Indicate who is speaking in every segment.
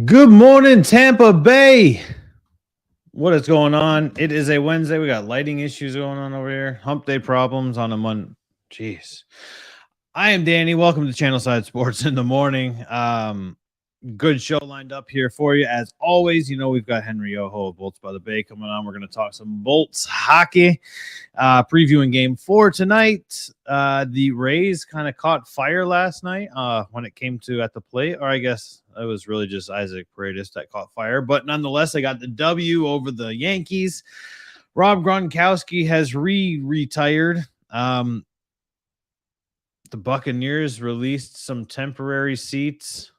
Speaker 1: Good morning, Tampa Bay. What is going on? It is a Wednesday. We got lighting issues going on over here. Hump day problems on a Monday. Jeez. I am Danny. Welcome to Channelside Sports in the morning. Good show lined up here for you. As always, you know, we've got Henry Yoho of Bolts by the Bay coming on. We're going to talk some Bolts hockey. Previewing game 4 tonight. The Rays kind of caught fire last night when it came to at the plate, or I guess it was really just Isaac Paredes that caught fire. But nonetheless, they got the W over the Yankees. Rob Gronkowski has retired. The Buccaneers released some temporary seats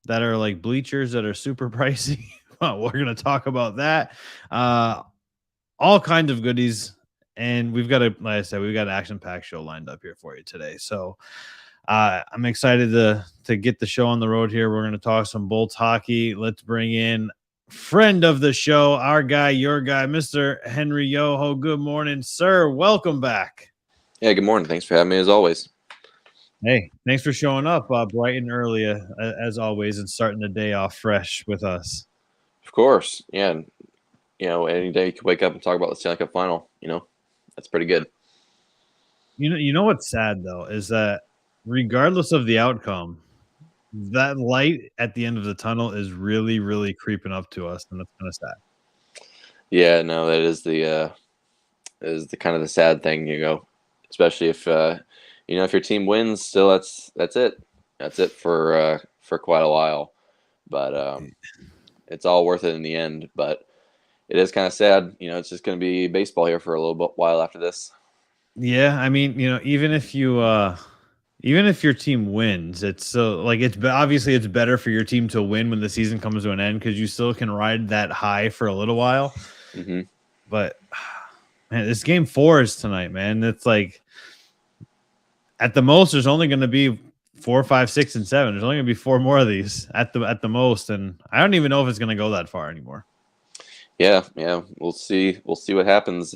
Speaker 1: that are like bleachers that are super pricey. Well, we're going to talk about that. All kinds of goodies. And we've got like I said, we've got an action-packed show lined up here for you today. So I'm excited to get the show on the road here. We're going to talk some Bolts hockey. Let's bring in friend of the show, our guy, your guy, Mr. Henry Yoho. Good morning, sir. Welcome back.
Speaker 2: Yeah, good morning. Thanks for having me as always.
Speaker 1: Hey, thanks for showing up bright and early as always and starting the day off fresh with us.
Speaker 2: Of course. Yeah. And, any day you can wake up and talk about the Stanley Cup final, that's pretty good.
Speaker 1: You know what's sad, though, is that regardless of the outcome, that light at the end of the tunnel is really, really creeping up to us, and that's kind of sad.
Speaker 2: Yeah, no, that is the kind of the sad thing, especially if if your team wins, still that's it. That's it for quite a while. But it's all worth it in the end. But it is kind of sad. It's just going to be baseball here for a little while after this.
Speaker 1: Yeah, I mean, even if your team wins, it's so it's obviously it's better for your team to win when the season comes to an end because you still can ride that high for a little while.
Speaker 2: Mm-hmm.
Speaker 1: But man, this game 4 is tonight, man. It's like at the most, there's only going to be 4, 5, 6, and 7. There's only going to be 4 more of these at the most, and I don't even know if it's going to go that far anymore.
Speaker 2: Yeah, we'll see. We'll see what happens.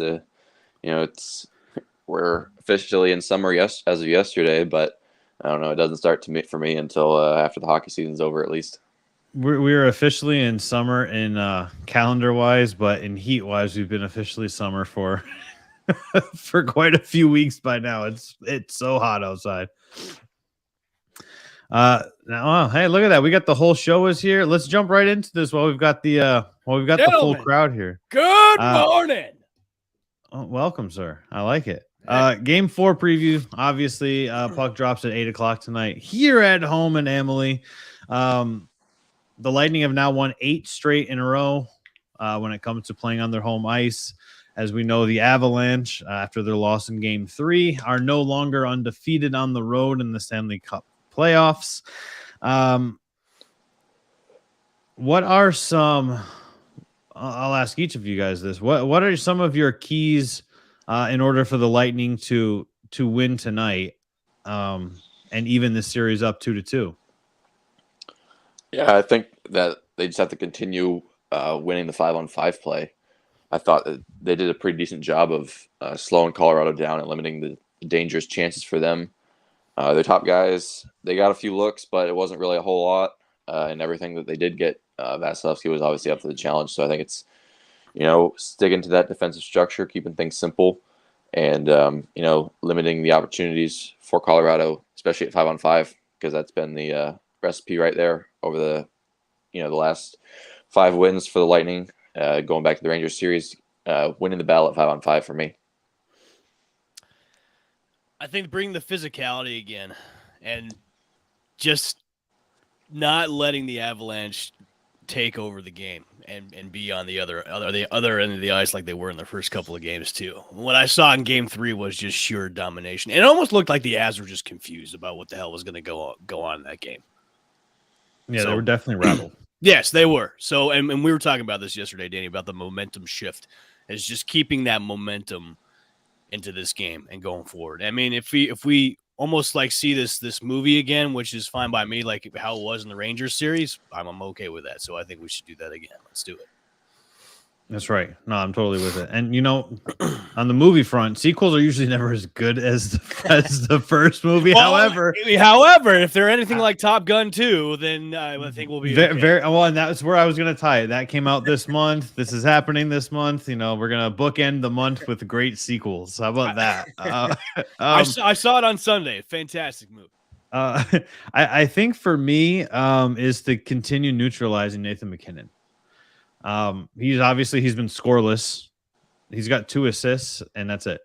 Speaker 2: We're officially in summer as of yesterday, but I don't know. It doesn't start for me until after the hockey season's over, at least.
Speaker 1: We're officially in summer in calendar wise, but in heat wise, we've been officially summer for for quite a few weeks by now. It's so hot outside. Now, hey, look at that. We got the whole show is here. Let's jump right into this while we've got the the full crowd here.
Speaker 3: Good morning.
Speaker 1: Welcome, sir. I like it. Game 4 preview. Obviously, puck drops at 8:00 tonight here at home in Emily. The Lightning have now won 8 straight in a row when it comes to playing on their home ice. As we know, the Avalanche, after their loss in Game 3, are no longer undefeated on the road in the Stanley Cup playoffs. What are some? I'll ask each of you guys this. What are some of your keys in order for the Lightning to win tonight, and even this series up 2-2?
Speaker 2: Yeah, I think that they just have to continue winning the 5-on-5 play. I thought that they did a pretty decent job of slowing Colorado down and limiting the dangerous chances for them. Their top guys, they got a few looks, but it wasn't really a whole lot. And everything that they did get, Vasilevsky was obviously up for the challenge. So I think it's, sticking to that defensive structure, keeping things simple, and, limiting the opportunities for Colorado, especially at 5-on-5, because that's been the recipe right there over the last 5 wins for the Lightning, going back to the Rangers series, winning the battle at 5-on-5 for me.
Speaker 3: I think bring the physicality again and just not letting the Avalanche take over the game and be on the other end of the ice like they were in the first couple of games too. What I saw in Game 3 was just sheer domination. It almost looked like the Avs were just confused about what the hell was going to go on in that game.
Speaker 1: Yeah, they were definitely rattled.
Speaker 3: Yes, they were. So, and we were talking about this yesterday, Danny, about the momentum shift. It's just keeping that momentum into this game and going forward. I mean, if we almost see this movie again, which is fine by me, like how it was in the Rangers series, I'm okay with that. So I think we should do that again. Let's do it.
Speaker 1: That's right. No, I'm totally with it. And on the movie front, sequels are usually never as good as the first movie.
Speaker 3: Well,
Speaker 1: however,
Speaker 3: if they're anything like Top Gun 2, then I think we'll be okay.
Speaker 1: very well. And that's where I was going to tie it. That came out this month. This is happening this month. We're going to bookend the month with great sequels. How about that?
Speaker 3: I saw it on Sunday. Fantastic movie.
Speaker 1: I think for me is to continue neutralizing Nathan McKinnon. He's been scoreless. He's got 2 assists, and that's it.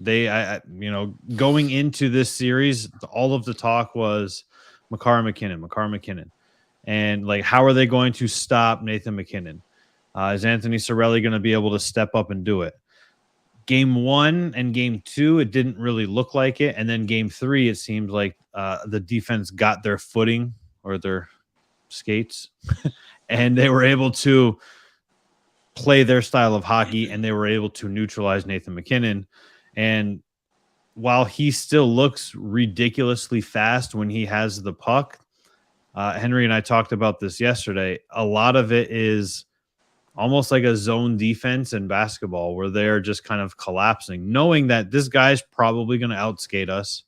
Speaker 1: Going into this series, all of the talk was Makar McKinnon. And like, how are they going to stop Nathan McKinnon? Is Anthony Cirelli going to be able to step up and do it? Game 1 and game 2, it didn't really look like it. And then game 3, it seemed like the defense got their footing or their skates and they were able to play their style of hockey, and they were able to neutralize Nathan McKinnon. And while he still looks ridiculously fast when he has the puck, Henry and I talked about this yesterday. A lot of it is almost like a zone defense in basketball where they're just kind of collapsing, knowing that this guy's probably going to outskate us.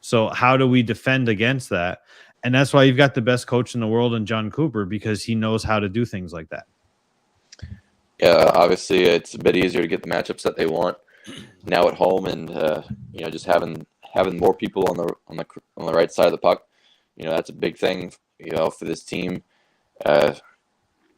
Speaker 1: So how do we defend against that? And that's why you've got the best coach in the world in Jon Cooper, because he knows how to do things like that.
Speaker 2: Yeah, obviously it's a bit easier to get the matchups that they want now at home, and just having more people on the right side of the puck, that's a big thing, for this team.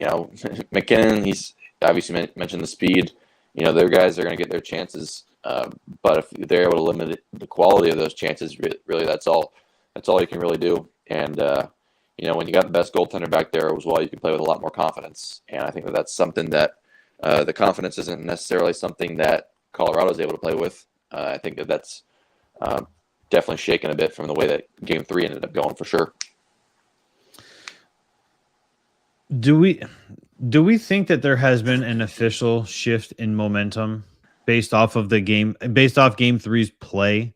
Speaker 2: McKinnon, he's obviously mentioned the speed. Their guys are going to get their chances, but if they're able to limit the quality of those chances, really, that's all you can really do. And when you got the best goaltender back there as well, you can play with a lot more confidence. And I think that's something that the confidence isn't necessarily something that Colorado is able to play with. I think that's definitely shaken a bit from the way that Game 3 ended up going, for sure.
Speaker 1: Do we think that there has been an official shift in momentum based off Game 3's play?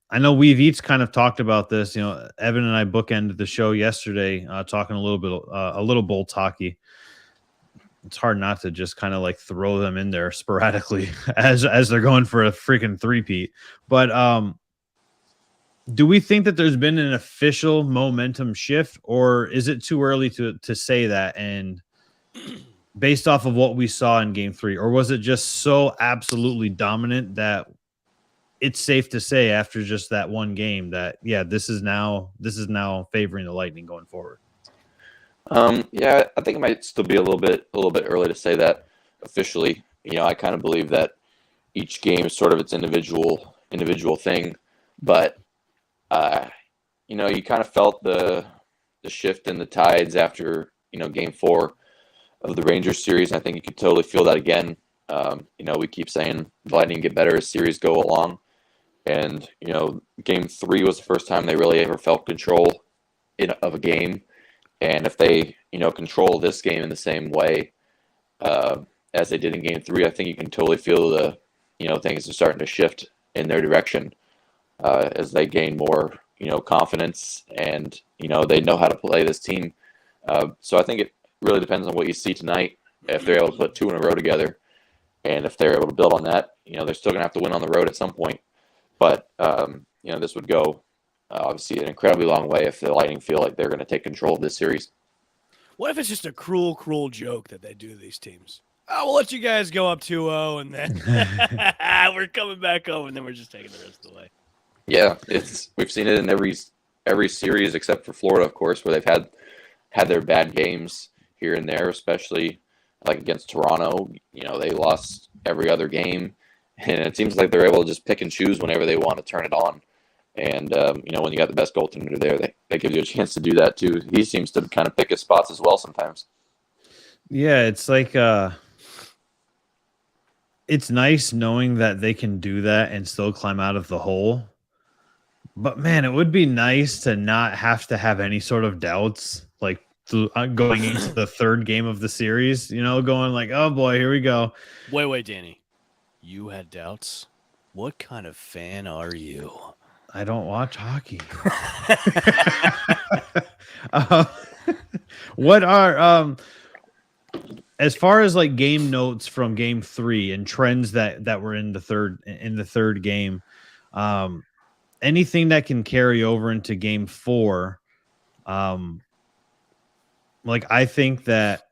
Speaker 1: I know we've each kind of talked about this. Evan and I bookended the show yesterday, talking a little Bolts hockey. It's hard not to just kind of like throw them in there sporadically as they're going for a freaking three-peat. But do we think that there's been an official momentum shift, or is it too early to say that? And based off of what we saw in Game 3, or was it just so absolutely dominant that it's safe to say after just that one game that, yeah, this is now favoring the Lightning going forward?
Speaker 2: Yeah, I think it might still be a little bit early to say that officially. I kind of believe that each game is sort of its individual thing, but you kind of felt the shift in the tides after Game 4 of the Rangers series. I think you could totally feel that again. We keep saying the Lightning get better as series go along, and Game 3 was the first time they really ever felt control of a game. And if they, control this game in the same way as they did in Game 3, I think you can totally feel the, things are starting to shift in their direction as they gain more, confidence, and, they know how to play this team. So I think it really depends on what you see tonight. If they're able to put 2 in a row together, and if they're able to build on that, they're still going to have to win on the road at some point. But, this would go obviously an incredibly long way if the Lightning feel like they're going to take control of this series.
Speaker 3: What if it's just a cruel joke that they do to these teams? Oh, we'll let you guys go up 2-0, and then we're coming back home, and then we're just taking the rest of the way.
Speaker 2: Yeah, we've seen it in every series except for Florida, of course, where they've had their bad games here and there, especially like against Toronto. They lost every other game, and it seems like they're able to just pick and choose whenever they want to turn it on. And, when you got the best goaltender there, that gives you a chance to do that too. He seems to kind of pick his spots as well sometimes.
Speaker 1: Yeah, it's like it's nice knowing that they can do that and still climb out of the hole. But, man, it would be nice to not have to have any sort of doubts, like going into the third game of the series, going like, oh, boy, here we go.
Speaker 3: Wait, Danny. You had doubts? What kind of fan are you?
Speaker 1: I don't watch hockey. as far as like game notes from game 3 and trends that were in the third game, anything that can carry over into game 4, like I think that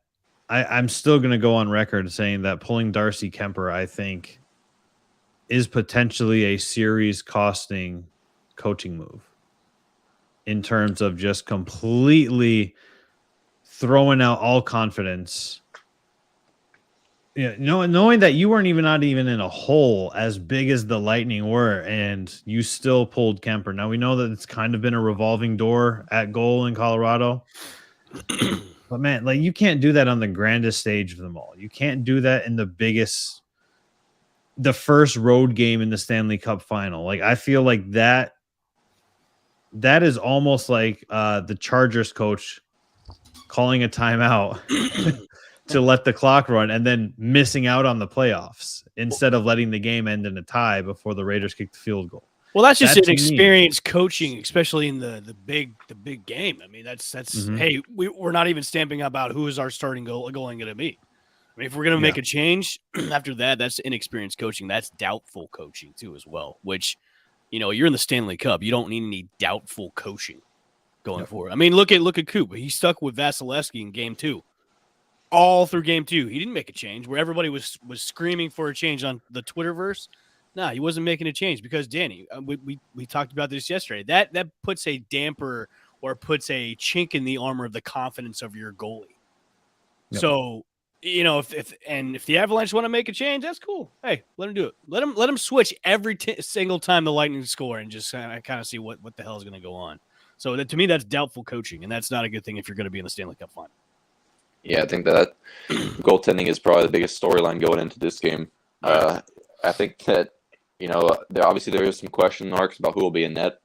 Speaker 1: I'm still going to go on record saying that pulling Darcy Kemper, I think, is potentially a series costing coaching move in terms of just completely throwing out all confidence. Yeah, knowing that you weren't not even in a hole as big as the Lightning were, and you still pulled Kemper. Now we know that it's kind of been a revolving door at goal in Colorado, but man, like you can't do that on the grandest stage of them all. You can't do that in the first road game in the Stanley Cup final. Like I feel like that is almost like the Chargers coach calling a timeout to let the clock run and then missing out on the playoffs instead of letting the game end in a tie before the Raiders kick the field goal.
Speaker 3: Well, that's just an experienced coaching, especially in the big game. I mean, that's hey, we're not even stamping about who is our starting goal going to be. I mean, if we're going to make a change after that, that's inexperienced coaching. That's doubtful coaching too, as well. Which, you're in the Stanley Cup. You don't need any doubtful coaching going forward. I mean, look at Coop. He stuck with Vasilevsky in game 2. All through game 2, he didn't make a change. Where everybody was screaming for a change on the Twitterverse, no, he wasn't making a change because Danny. We talked about this yesterday. That puts a damper or puts a chink in the armor of the confidence of your goalie. Yep. So if the Avalanche want to make a change, that's cool. Hey, let them do it. Let them switch every single time the Lightning score and just kind of see what the hell is going to go on. So to me, that's doubtful coaching, and that's not a good thing if you're going to be in the Stanley Cup final.
Speaker 2: Yeah, I think that goaltending is probably the biggest storyline going into this game. I think that, there is some question marks about who will be in net,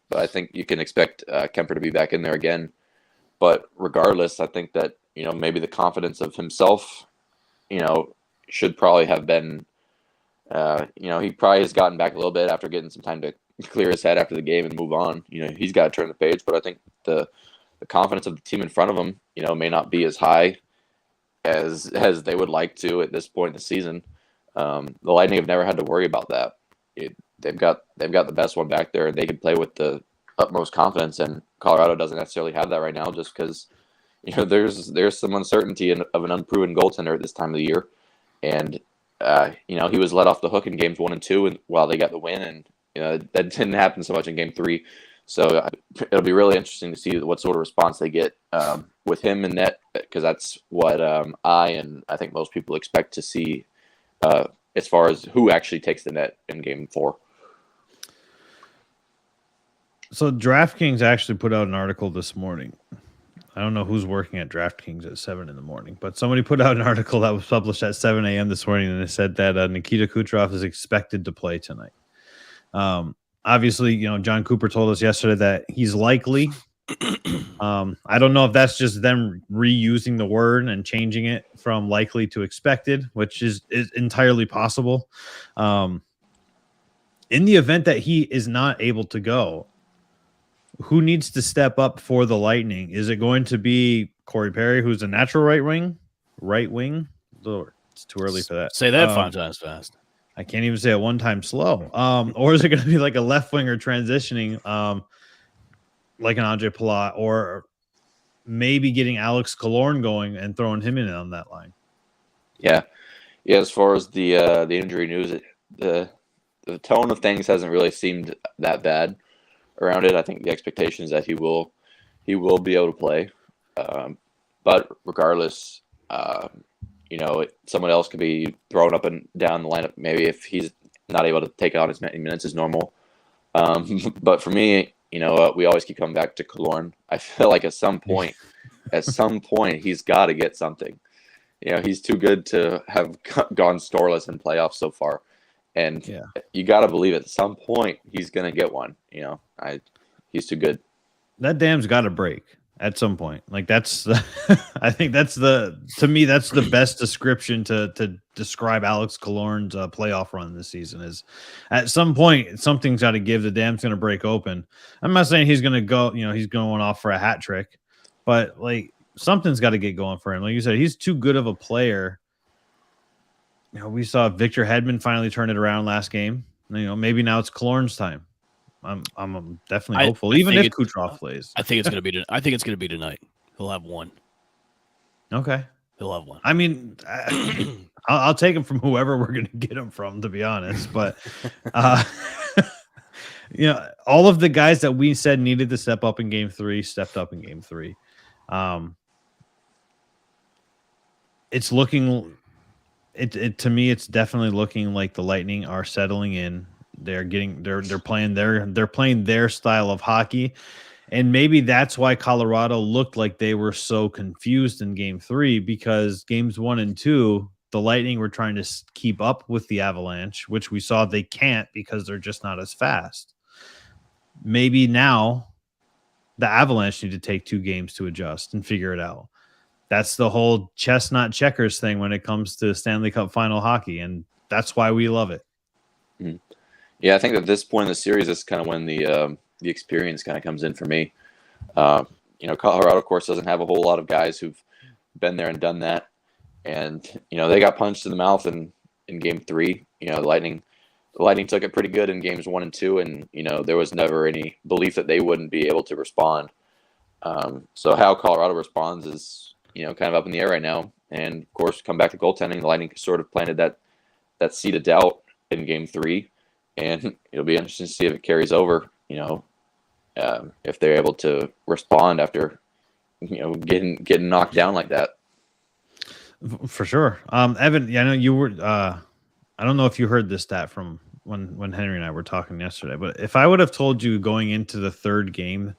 Speaker 2: but I think you can expect Kemper to be back in there again. But regardless, I think that, maybe the confidence of himself, should probably have been, he probably has gotten back a little bit after getting some time to clear his head after the game and move on. He's got to turn the page, but I think the confidence of the team in front of him, may not be as high as they would like to at this point in the season. The Lightning have never had to worry about that. They've got the best one back there, and they can play with the utmost confidence. And Colorado doesn't necessarily have that right now, just because there's some uncertainty of an unproven goaltender at this time of the year. And he was let off the hook in games 1 and 2, and while they got the win, and that didn't happen so much in game 3. So it'll be really interesting to see what sort of response they get with him in net, because that's what I think most people expect to see as far as who actually takes the net in game 4.
Speaker 1: So DraftKings actually put out an article this morning. I don't know who's working at DraftKings at 7 in the morning, but somebody put out an article that was published at 7 a.m. this morning, and it said that Nikita Kucherov is expected to play tonight. Obviously, John Cooper told us yesterday that he's likely. I don't know if that's just them reusing the word and changing it from likely to expected, which is entirely possible. In the event that he is not able to go, who needs to step up for the Lightning? Is it going to be Corey Perry, who's a natural right wing? Lord, it's too early for that.
Speaker 3: Say that 5 times fast.
Speaker 1: I can't even say it 1 time slow. Or is it going to be like a left winger transitioning, like an Andre Palat, or maybe getting Alex Killorn going and throwing him in on that line?
Speaker 2: Yeah. As far as the injury news, the tone of things hasn't really seemed that bad around it. I think the expectation is that he will be able to play, but regardless, someone else could be thrown up and down the lineup. Maybe if he's not able to take out as many minutes as normal. But for me, we always keep coming back to Killorn. I feel like at some point, he's got to get something. He's too good to have gone scoreless in playoffs so far. And you got to believe at some point he's going to get one. He's too good.
Speaker 1: That dam's got to break at some point. Like that's I think that's to me that's the best description to describe Alex Killorn's playoff run this season is at some point something's got to give. The dam's going to break open. I'm not saying he's going to go, he's going off for a hat trick, but like something's got to get going for him. Like you said, he's too good of a player. We saw Victor Hedman finally turn it around last game. Maybe now it's Killorn's time. I'm definitely hopeful, even if Kucherov plays.
Speaker 3: I think it's gonna be. I think it's gonna be tonight. He'll have one.
Speaker 1: Okay,
Speaker 3: he'll have one.
Speaker 1: I mean, I'll take him from whoever we're gonna get him from, to be honest. But all of the guys that we said needed to step up in Game 3 stepped up in Game 3. It's looking. To me, it's definitely looking like the Lightning are settling in. They're playing their style of hockey, and maybe that's why Colorado looked like they were so confused in Game 3, because games 1 and 2, the Lightning were trying to keep up with the Avalanche, which we saw they can't because they're just not as fast. Maybe now the Avalanche need to take 2 games to adjust and figure it out. That's the whole chess, not checkers thing when it comes to Stanley Cup final hockey, and that's why we love it.
Speaker 2: Mm-hmm. Yeah, I think at this point in the series, is kind of when the experience kind of comes in for me. Colorado, of course, doesn't have a whole lot of guys who've been there and done that, and they got punched in the mouth in Game 3. The Lightning took it pretty good in Games 1 and 2, and there was never any belief that they wouldn't be able to respond. So how Colorado responds is kind of up in the air right now, and of course, come back to goaltending. The Lightning sort of planted that seed of doubt in Game 3. And it'll be interesting to see if it carries over, if they're able to respond after, getting knocked down like that.
Speaker 1: For sure. Evan, I know you were, I don't know if you heard this stat from when Henry and I were talking yesterday, but if I would have told you going into the third game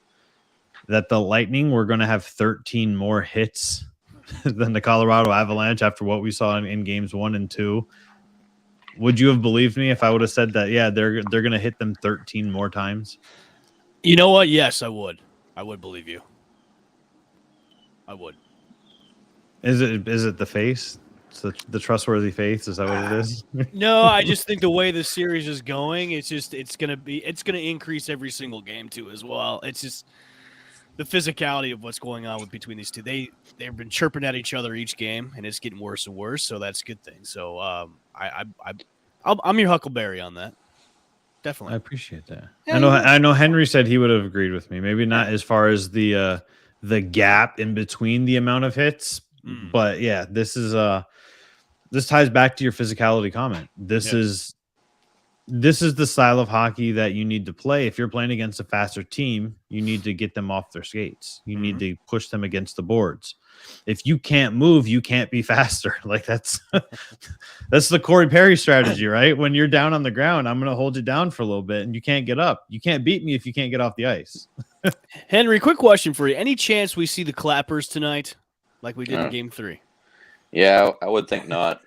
Speaker 1: that the Lightning were going to have 13 more hits than the Colorado Avalanche after what we saw in Games 1 and 2, would you have believed me if I would have said that? Yeah, they're going to hit them 13 more times.
Speaker 3: You know what? Yes, I would. I would believe you. I would.
Speaker 1: Is it the face? It's the trustworthy face? Is that what it is?
Speaker 3: No, I just think the way the series is going, it's going to increase every single game too as well. It's just the physicality of what's going on between these two. They've been chirping at each other each game, and it's getting worse and worse. So that's a good thing. So I'm your Huckleberry on that. Definitely,
Speaker 1: I appreciate that. Yeah, I know. Henry said he would have agreed with me. Maybe not as far as the gap in between the amount of hits, but yeah, this ties back to your physicality comment. This is the style of hockey that you need to play. If you're playing against a faster team, you need to get them off their skates. You need to push them against the boards. If you can't move, you can't be faster. Like that's the Corey Perry strategy, right? When you're down on the ground, I'm going to hold you down for a little bit and you can't get up. You can't beat me if you can't get off the ice.
Speaker 3: Henry, quick question for you. Any chance we see the clappers tonight like we did in Game 3?
Speaker 2: Yeah, I would think not.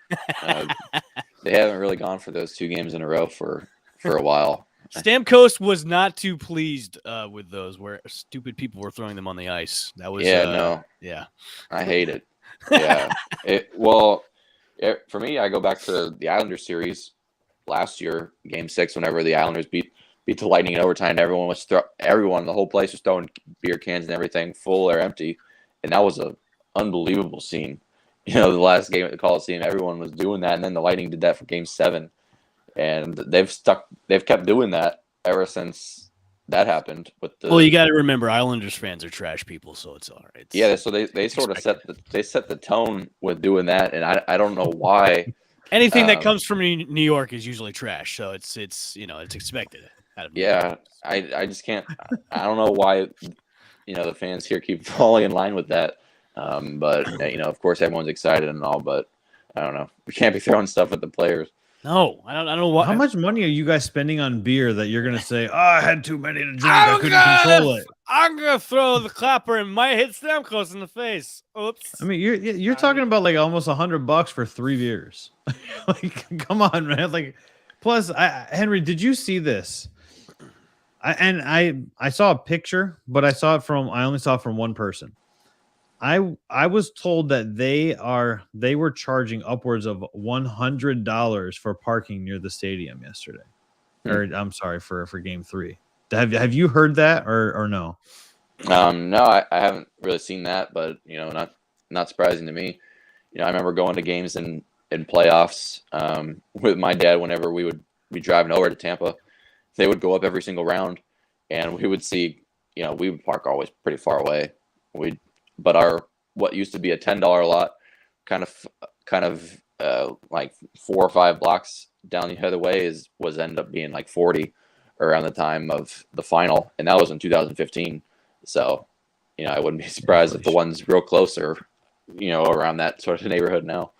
Speaker 2: They haven't really gone for those 2 games in a row for a while.
Speaker 3: Stamkos was not too pleased with those where stupid people were throwing them on the ice. That was
Speaker 2: Yeah, I hate it. Yeah, for me, I go back to the Islanders series last year, Game 6, whenever the Islanders beat the Lightning in overtime. Everyone, the whole place was throwing beer cans and everything, full or empty, and that was an unbelievable scene. The last game at the Coliseum, everyone was doing that, and then the Lightning did that for Game 7. And they've kept doing that ever since that happened.
Speaker 3: Well, you got to remember, Islanders fans are trash people, so it's all right.
Speaker 2: Yeah, so they sort of set the tone with doing that, and I don't know why.
Speaker 3: Anything that comes from New York is usually trash, so it's expected.
Speaker 2: Yeah, I just can't. I don't know why the fans here keep falling in line with that. But of course, everyone's excited and all, but I don't know. We can't be throwing stuff at the players.
Speaker 3: No, I don't know what.
Speaker 1: How much money are you guys spending on beer that you're gonna say, "Oh, I had too many to drink. I couldn't control it."
Speaker 3: I'm gonna throw the clapper and might hit Stamkos in the face. Oops.
Speaker 1: I mean, you're talking about like almost $100 for 3 beers. Like, come on, man. Like, plus, Henry, did you see this? I saw a picture, but I only saw it from one person. I was told that they were charging upwards of $100 for parking near the stadium yesterday. Or I'm sorry, for Game 3. Have you heard that or no?
Speaker 2: No, I haven't really seen that, but not surprising to me. I remember going to games in playoffs with my dad whenever we would be driving over to Tampa. They would go up every single round, and we would see. We would park always pretty far away. But our what used to be a $10 lot, kind of like 4 or 5 blocks down the other way was ended up being like 40 around the time of the final, and that was in 2015. So, I wouldn't be surprised if the ones real close are, around that sort of neighborhood now.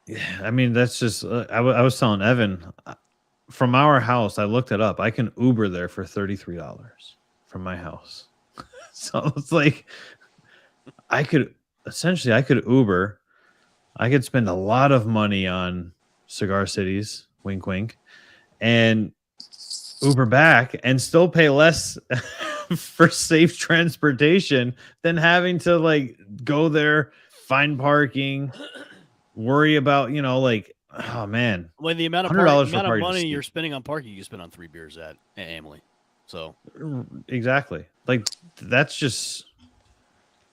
Speaker 1: Yeah, I mean that's just. I was telling Evan from our house. I looked it up. I can Uber there for $33 from my house. So it's like I could Uber. I could spend a lot of money on Cigar Cities, wink, wink, and Uber back and still pay less for safe transportation than having to like go there, find parking, worry about, oh man.
Speaker 3: When the amount of money you're spending on parking, you spend on 3 beers at Emily. So
Speaker 1: exactly. Like that's just,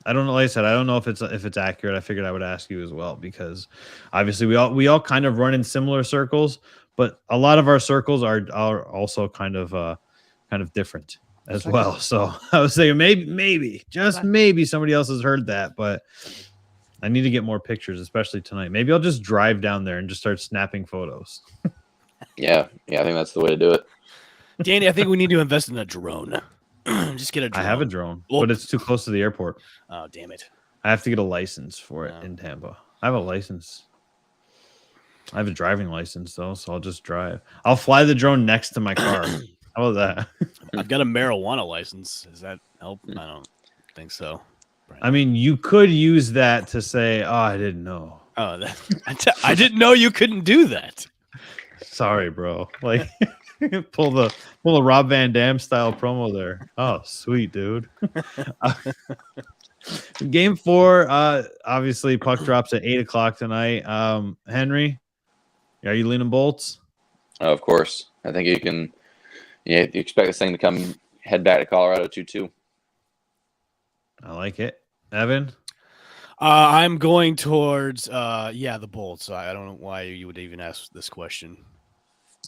Speaker 1: I don't know. Like I said, I don't know if it's accurate. I figured I would ask you as well, because obviously we all kind of run in similar circles, but a lot of our circles are also kind of different as well. So I was saying maybe somebody else has heard that, but I need to get more pictures, especially tonight. Maybe I'll just drive down there and just start snapping photos.
Speaker 2: Yeah, I think that's the way to do it.
Speaker 3: Danny, I think we need to invest in a drone. Just get a drone.
Speaker 1: I have a drone, but it's too close to the airport.
Speaker 3: Oh, damn it.
Speaker 1: I have to get a license for it in Tampa. I have a license. I have a driving license, though, so I'll just drive. I'll fly the drone next to my car. How about that?
Speaker 3: I've got a marijuana license. Does that help? I don't think so.
Speaker 1: I mean, you could use that to say, "Oh, I didn't know."
Speaker 3: Oh, I didn't know you couldn't do that.
Speaker 1: Sorry, bro. Like, pull the Rob Van Dam style promo there. Oh, sweet, dude. Game 4, obviously, puck drops at 8:00 tonight. Henry, are you leaning Bolts?
Speaker 2: Of course. I think you can. Yeah, you expect this thing to head back to Colorado 2-2.
Speaker 1: I like it. Evan?
Speaker 3: I'm going towards the Bolts. I don't know why you would even ask this question,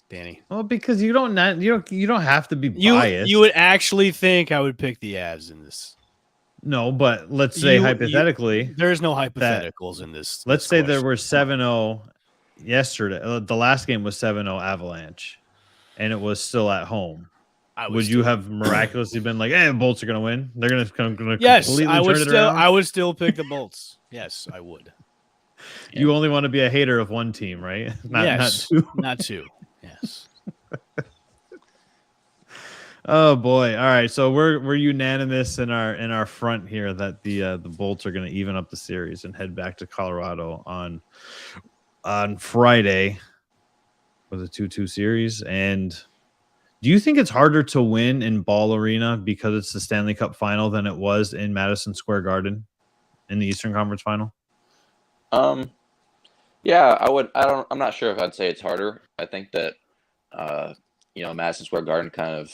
Speaker 3: Danny.
Speaker 1: Well, because you don't have to be biased.
Speaker 3: You would actually think I would pick the Avs in this.
Speaker 1: No, but let's say hypothetically,
Speaker 3: there's no hypotheticals in this.
Speaker 1: Let's say there were 7-0 yesterday. The last game was 7-0 Avalanche, and it was still at home. Would you have miraculously been like, "Hey, the Bolts are going to win. They're going to completely turn it around"?
Speaker 3: I would still pick the Bolts. Yes, I would.
Speaker 1: You only want to be a hater of one team, right? Not two.
Speaker 3: Not two. Yes.
Speaker 1: Oh boy! All right, so we're unanimous in our front here that the Bolts are going to even up the series and head back to Colorado on Friday with a 2-2 series. And do you think it's harder to win in Ball Arena because it's the Stanley Cup final than it was in Madison Square Garden in the Eastern Conference final?
Speaker 2: Yeah, I would. I'm not sure if I'd say it's harder. I think that Madison Square Garden kind of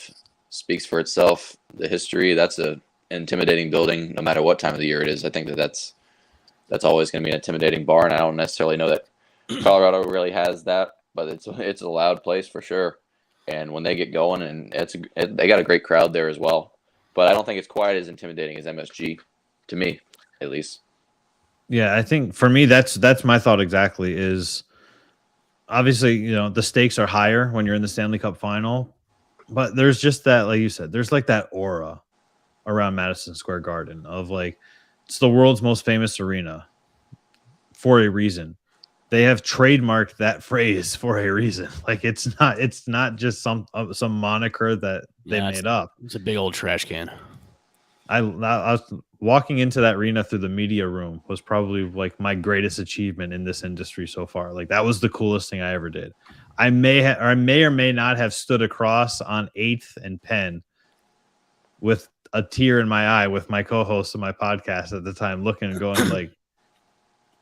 Speaker 2: speaks for itself. The history, that's an intimidating building, no matter what time of the year it is. I think that's always going to be an intimidating bar, and I don't necessarily know that Colorado really has that, but it's a loud place for sure. And when they get going, and they got a great crowd there as well. But I don't think it's quite as intimidating as MSG, to me, at least.
Speaker 1: Yeah, I think for me, that's my thought exactly. Is obviously the stakes are higher when you're in the Stanley Cup final, but there's just that, like you said, there's like that aura around Madison Square Garden of like it's the world's most famous arena for a reason. They have trademarked that phrase for a reason. Like it's not just some moniker that they made up.
Speaker 3: It's a big old trash can.
Speaker 1: I was walking into that arena through the media room was probably like my greatest achievement in this industry so far. Like that was the coolest thing I ever did. I may or may not have stood across on 8th and Penn with a tear in my eye with my co-host of my podcast at the time, looking and going like,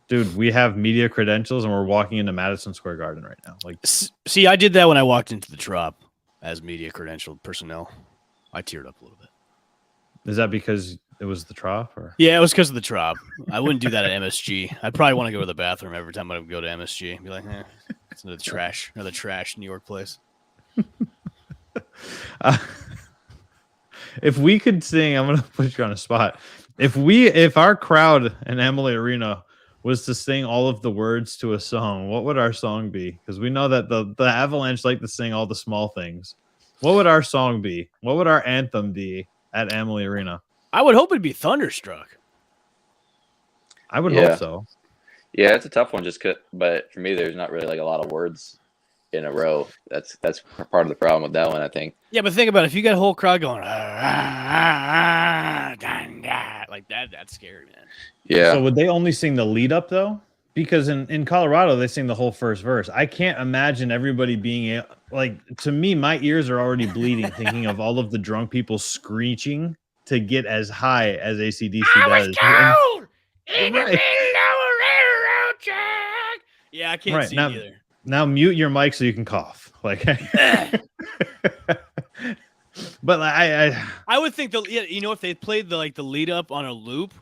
Speaker 1: dude, we have media credentials and we're walking into Madison Square Garden right now. Like,
Speaker 3: see, I did that when I walked into the Trop as media credentialed personnel. I teared up a little bit.
Speaker 1: Is that because it was the Trop? Or
Speaker 3: Yeah, it was because of the Trop. I wouldn't do that at MSG. I'd probably want to go to the bathroom every time I would go to MSG. Be like, it's another trash New York place.
Speaker 1: If we could sing, I'm gonna put you on a spot. If our crowd in Amalie Arena was to sing all of the words to a song, what would our song be? Because we know that the Avalanche like to sing all the small things. What would our song be? What would our anthem be at Amalie Arena?
Speaker 3: I would hope it'd be Thunderstruck.
Speaker 1: I would hope so.
Speaker 2: Yeah, it's a tough one but for me, there's not really like a lot of words in a row. That's part of the problem with that one, I think.
Speaker 3: Yeah, but think about it. If you got a whole crowd going like that, that's scary, man.
Speaker 2: Yeah.
Speaker 1: So would they only sing the lead up though? Because in Colorado they sing the whole first verse. I can't imagine everybody being like. To me, my ears are already bleeding thinking of all of the drunk people screeching to get as high as AC/DC does.
Speaker 3: Yeah, I can't see
Speaker 1: now,
Speaker 3: either.
Speaker 1: Now mute your mic so you can cough. Like, but
Speaker 3: I would think if they played the lead up on a loop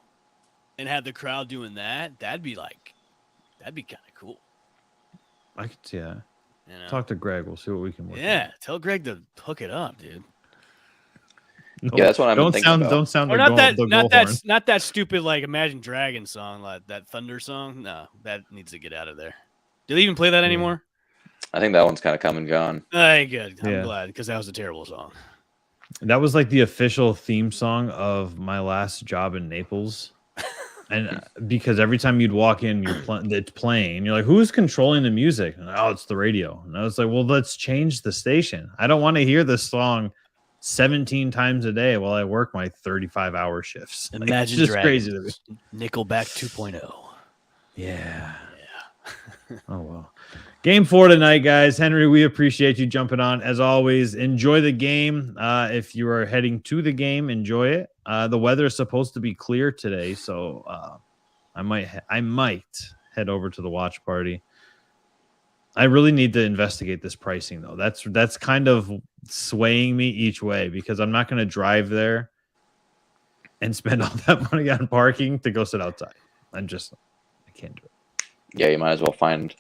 Speaker 3: and had the crowd doing that, that'd be kind of cool.
Speaker 1: I could see that.
Speaker 3: You know?
Speaker 1: Talk to Greg. We'll see what we can work.
Speaker 3: Yeah, tell Greg to hook it up, dude.
Speaker 2: No, yeah, that's what I'm thinking about.
Speaker 1: Don't sound
Speaker 3: or not that stupid like Imagine Dragons song, like that Thunder song. No, that needs to get out of there. Do they even play that anymore?
Speaker 2: I think that one's kind of come and gone.
Speaker 3: Hey, good. I'm glad because that was a terrible song.
Speaker 1: That was like the official theme song of my last job in Naples. And because every time you'd walk in, it's playing. You're like, who's controlling the music? And, oh, it's the radio. And I was like, well, let's change the station. I don't want to hear this song 17 times a day while I work my 35-hour shifts.
Speaker 3: Imagine
Speaker 1: it's just
Speaker 3: Dragons,
Speaker 1: crazy to me.
Speaker 3: Nickelback 2.0.
Speaker 1: Yeah. Oh, well. Game 4 tonight, guys. Henry, we appreciate you jumping on. As always, enjoy the game. If you are heading to the game, enjoy it. The weather is supposed to be clear today, so I might head over to the watch party. I really need to investigate this pricing, though. That's kind of swaying me each way because I'm not going to drive there and spend all that money on parking to go sit outside. I can't do it.
Speaker 2: Yeah, you might as well find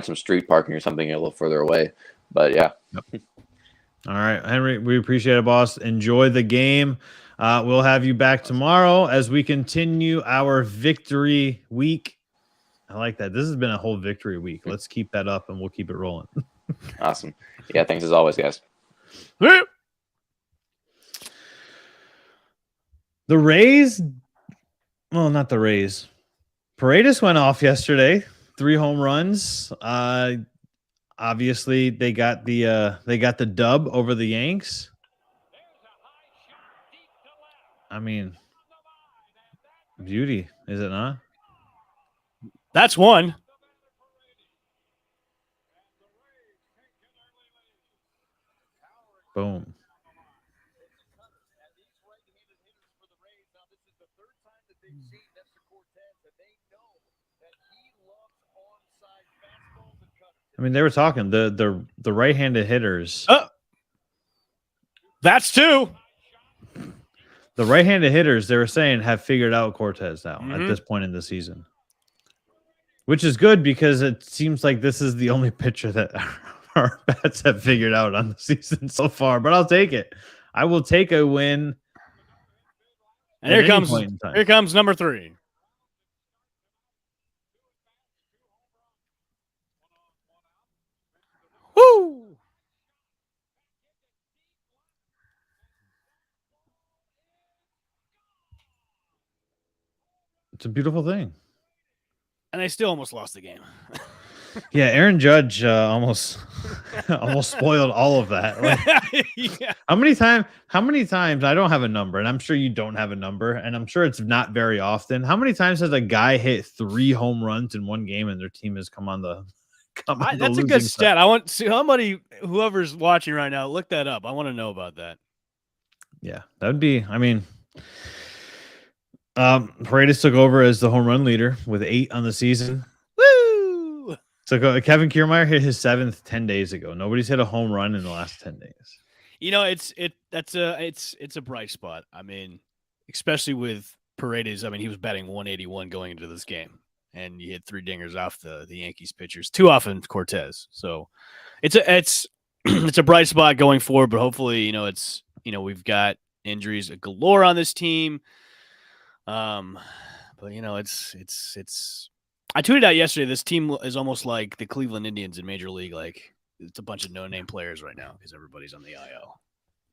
Speaker 2: some street parking or something a little further away. But yeah.
Speaker 1: Yep. All right, Henry, we appreciate it, boss. Enjoy the game. We'll have you back tomorrow as we continue our victory week. I like that. This has been a whole victory week. Let's keep that up and we'll keep it rolling.
Speaker 2: Awesome. Yeah, thanks as always, guys.
Speaker 1: The Rays, well, not the Rays. Paredes went off yesterday. 3 home runs. Obviously, they got the dub over the Yanks. I mean, beauty, is it not?
Speaker 3: That's one.
Speaker 1: Boom. I mean, they were talking the right-handed hitters.
Speaker 3: That's 2.
Speaker 1: The right-handed hitters, they were saying, have figured out Cortez now at this point in the season, which is good because it seems like this is the only pitcher that our bats have figured out on the season so far. But I'll take it. I will take a win.
Speaker 3: And here comes number 3. Woo!
Speaker 1: It's a beautiful thing.
Speaker 3: And they still almost lost the game.
Speaker 1: Yeah, Aaron Judge almost spoiled all of that. Like,
Speaker 3: yeah.
Speaker 1: How many times? I don't have a number, and I'm sure you don't have a number, and I'm sure it's not very often. How many times has a guy hit 3 home runs in one game and their team has come on the
Speaker 3: that's a good stat. I want to see whoever's watching right now, look that up. I want to know about that.
Speaker 1: Yeah, that would be. I mean, Paredes took over as the home run leader with 8 on the season.
Speaker 3: Woo!
Speaker 1: So Kevin Kiermaier hit his 7th 10 days ago. Nobody's hit a home run in the last 10 days.
Speaker 3: You know, it's a bright spot. I mean, especially with Paredes. I mean, he was batting 181 going into this game, and he hit 3 dingers off the Yankees pitchers, 2 off in Cortez. So it's it's a bright spot going forward, but hopefully, we've got injuries galore on this team. But it's. I tweeted out yesterday. This team is almost like the Cleveland Indians in Major League. Like it's a bunch of no-name players right now because everybody's on the IL.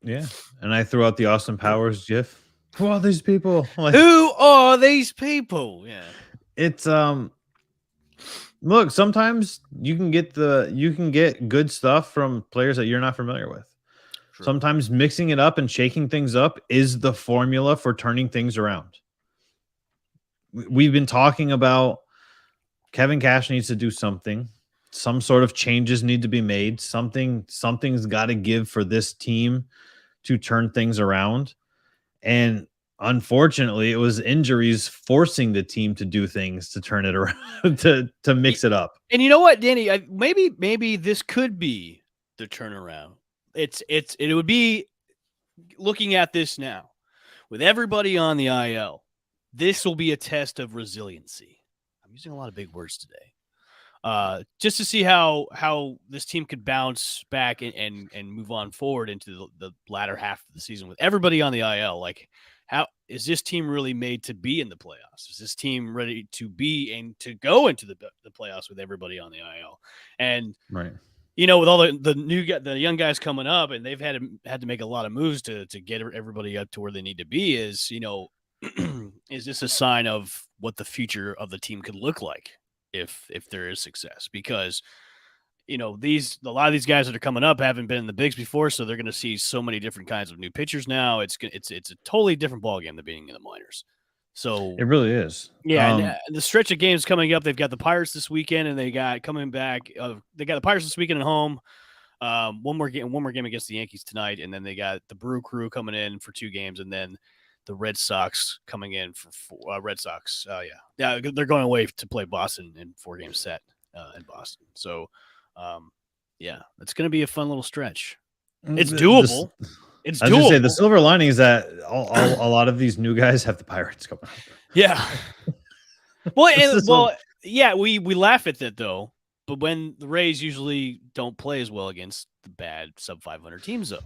Speaker 1: Yeah, and I threw out the Austin Powers gif. Who are these people? Like,
Speaker 3: who are these people? Yeah,
Speaker 1: it's Look, sometimes you can get good stuff from players that you're not familiar with. True. Sometimes mixing it up and shaking things up is the formula for turning things around. We've been talking about Kevin Cash needs to do something. Some sort of changes need to be made. Something's got to give for this team to turn things around. And unfortunately, it was injuries forcing the team to do things to turn it around, to mix it up.
Speaker 3: And you know what, Danny? Maybe this could be the turnaround. It would be looking at this now with everybody on the IL. This will be a test of resiliency. I'm using a lot of big words today. Just to see how this team could bounce back and move on forward into the latter half of the season with everybody on the IL. Like, how is this team really made to be in the playoffs? Is this team ready to be and to go into the playoffs with everybody on the IL? And
Speaker 1: right,
Speaker 3: with all the young guys coming up, and they've had to make a lot of moves to get everybody up to where they need to be. Is is this a sign of what the future of the team could look like if there is success? Because a lot of these guys that are coming up haven't been in the bigs before, so they're going to see so many different kinds of new pitchers now. It's a totally different ballgame than being in the minors. So
Speaker 1: it really is.
Speaker 3: Yeah, and the stretch of games coming up, they've got the Pirates this weekend, and they got coming back. They got the Pirates this weekend at home. One more game against the Yankees tonight, and then they got the Brew Crew coming in for 2 games, and then the Red Sox coming in for 4. Red Sox. Yeah, they're going away to play Boston in 4-game set in Boston. So. Yeah, it's going to be a fun little stretch. It's doable. It's doable. I was going to say
Speaker 1: the silver lining is that a lot of these new guys have the Pirates coming up.
Speaker 3: Yeah. Yeah, we laugh at that though, but when the Rays usually don't play as well against the bad sub-500 teams though.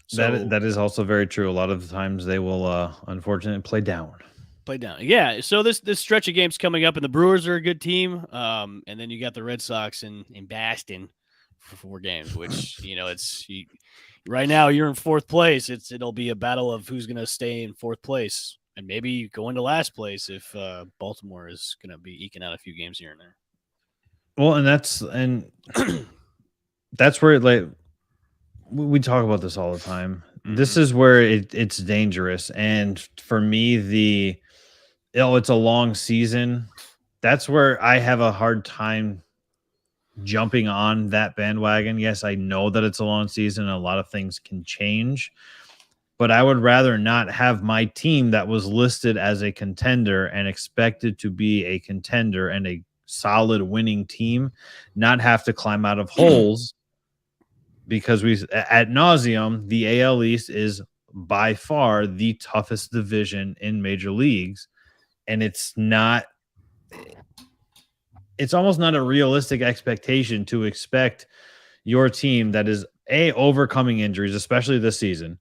Speaker 1: So, that is also very true. A lot of the times they will unfortunately play down.
Speaker 3: Yeah. So this stretch of games coming up, and the Brewers are a good team. And then you got the Red Sox in Boston for 4 games, which right now you're in 4th place. It'll be a battle of who's going to stay in 4th place and maybe go into last place if Baltimore is going to be eking out a few games here and there.
Speaker 1: Well, and that's where we talk about this all the time. Mm-hmm. This is where it's dangerous, and for me, it's a long season. That's where I have a hard time jumping on that bandwagon. Yes, I know that it's a long season and a lot of things can change, but I would rather not have my team that was listed as a contender and expected to be a contender and a solid winning team not have to climb out of holes, because ad nauseum, the AL East is by far the toughest division in major leagues. And it's almost not a realistic expectation to expect your team that is A, overcoming injuries, especially this season,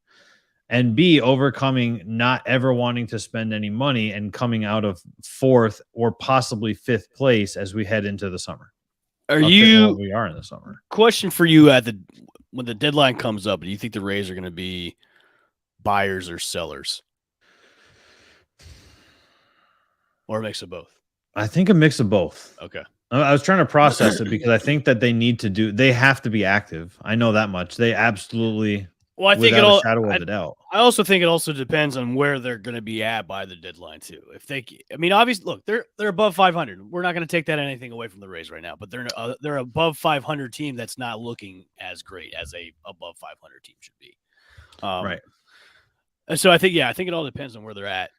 Speaker 1: and B, overcoming not ever wanting to spend any money and coming out of 4th or possibly 5th place as we head into the summer. We are in the summer.
Speaker 3: Question for you when the deadline comes up, do you think the Rays are going to be buyers or sellers? Or a mix of both?
Speaker 1: I think a mix of both.
Speaker 3: Okay.
Speaker 1: I was trying to process it because I think that they have to be active. I know that much. They absolutely, without a shadow of a doubt.
Speaker 3: I also think it also depends on where they're going to be at by the deadline too. Obviously, look, they're above 500. We're not going to take that anything away from the Rays right now, but they're above 500 team that's not looking as great as a above 500 team should be.
Speaker 1: Right.
Speaker 3: So I think it all depends on where they're at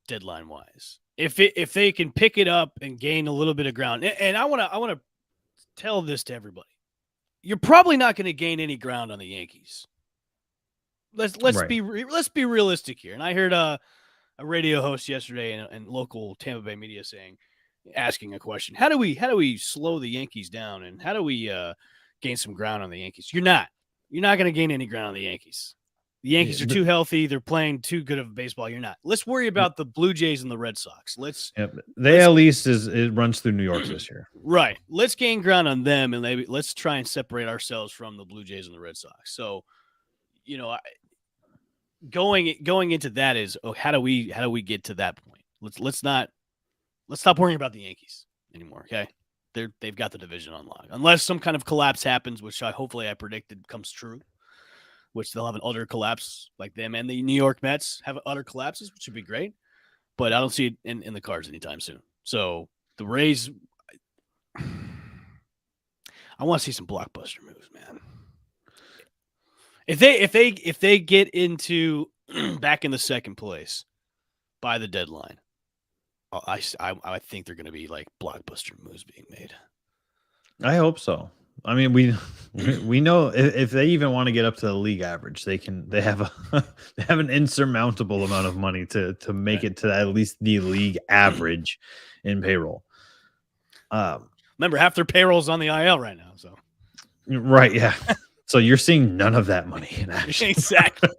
Speaker 3: deadline wise. If they can pick it up and gain a little bit of ground, and I want to tell this to everybody, you're probably not going to gain any ground on the Yankees. let's
Speaker 1: Right.
Speaker 3: be realistic here. And I heard a radio host yesterday and local Tampa Bay media asking a question: How do we slow the Yankees down, and how do we gain some ground on the Yankees? You're not going to gain any ground on the Yankees. The Yankees are too healthy. They're playing too good of baseball. You're not. Let's worry about the Blue Jays and the Red Sox.
Speaker 1: The AL East it runs through New York this year.
Speaker 3: Right. Let's gain ground on them, and let's try and separate ourselves from the Blue Jays and the Red Sox. So, going into that is, how do we get to that point? Let's stop worrying about the Yankees anymore. Okay, they've got the division on lock, unless some kind of collapse happens, which hopefully I predicted comes true. Which they'll have an utter collapse, like them and the New York Mets have utter collapses, which would be great. But I don't see it in the cards anytime soon. So the Rays, I want to see some blockbuster moves, man. If they get into back in the second place by the deadline, I think they're going to be like blockbuster moves being made.
Speaker 1: I hope so. I mean, we know if they even want to get up to the league average, they have an insurmountable amount of money to make it to at least the league average in payroll.
Speaker 3: Remember, half their payroll's on the IL right now. So
Speaker 1: right, yeah. So you're seeing none of that money in action.
Speaker 3: Exactly.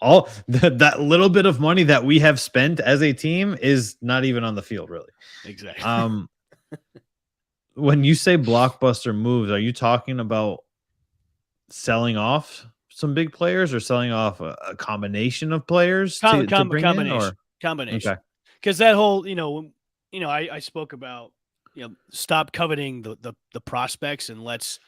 Speaker 1: All that little bit of money that we have spent as a team is not even on the field, really.
Speaker 3: Exactly.
Speaker 1: When you say blockbuster moves, are you talking about selling off some big players or selling off a combination of players to bring in, or
Speaker 3: combination? Because that whole, I spoke about, stop coveting the prospects and let's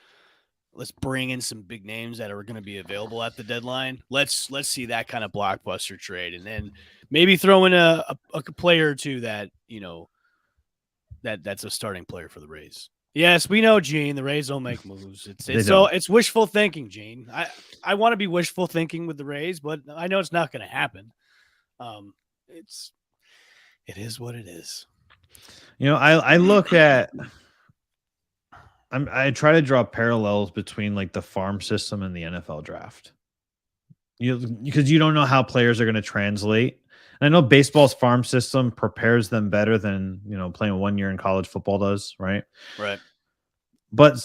Speaker 3: bring in some big names that are going to be available at the deadline. Let's see that kind of blockbuster trade, and then maybe throw in a player or two that that's a starting player for the Rays. Yes, we know, Gene. The Rays don't make moves. It's wishful thinking, Gene. I want to be wishful thinking with the Rays, but I know it's not going to happen. It is what it is.
Speaker 1: I look at. I try to draw parallels between like the farm system and the NFL draft. Because you don't know how players are going to translate. I know baseball's farm system prepares them better than, playing 1 year in college football does, right?
Speaker 3: Right.
Speaker 1: But,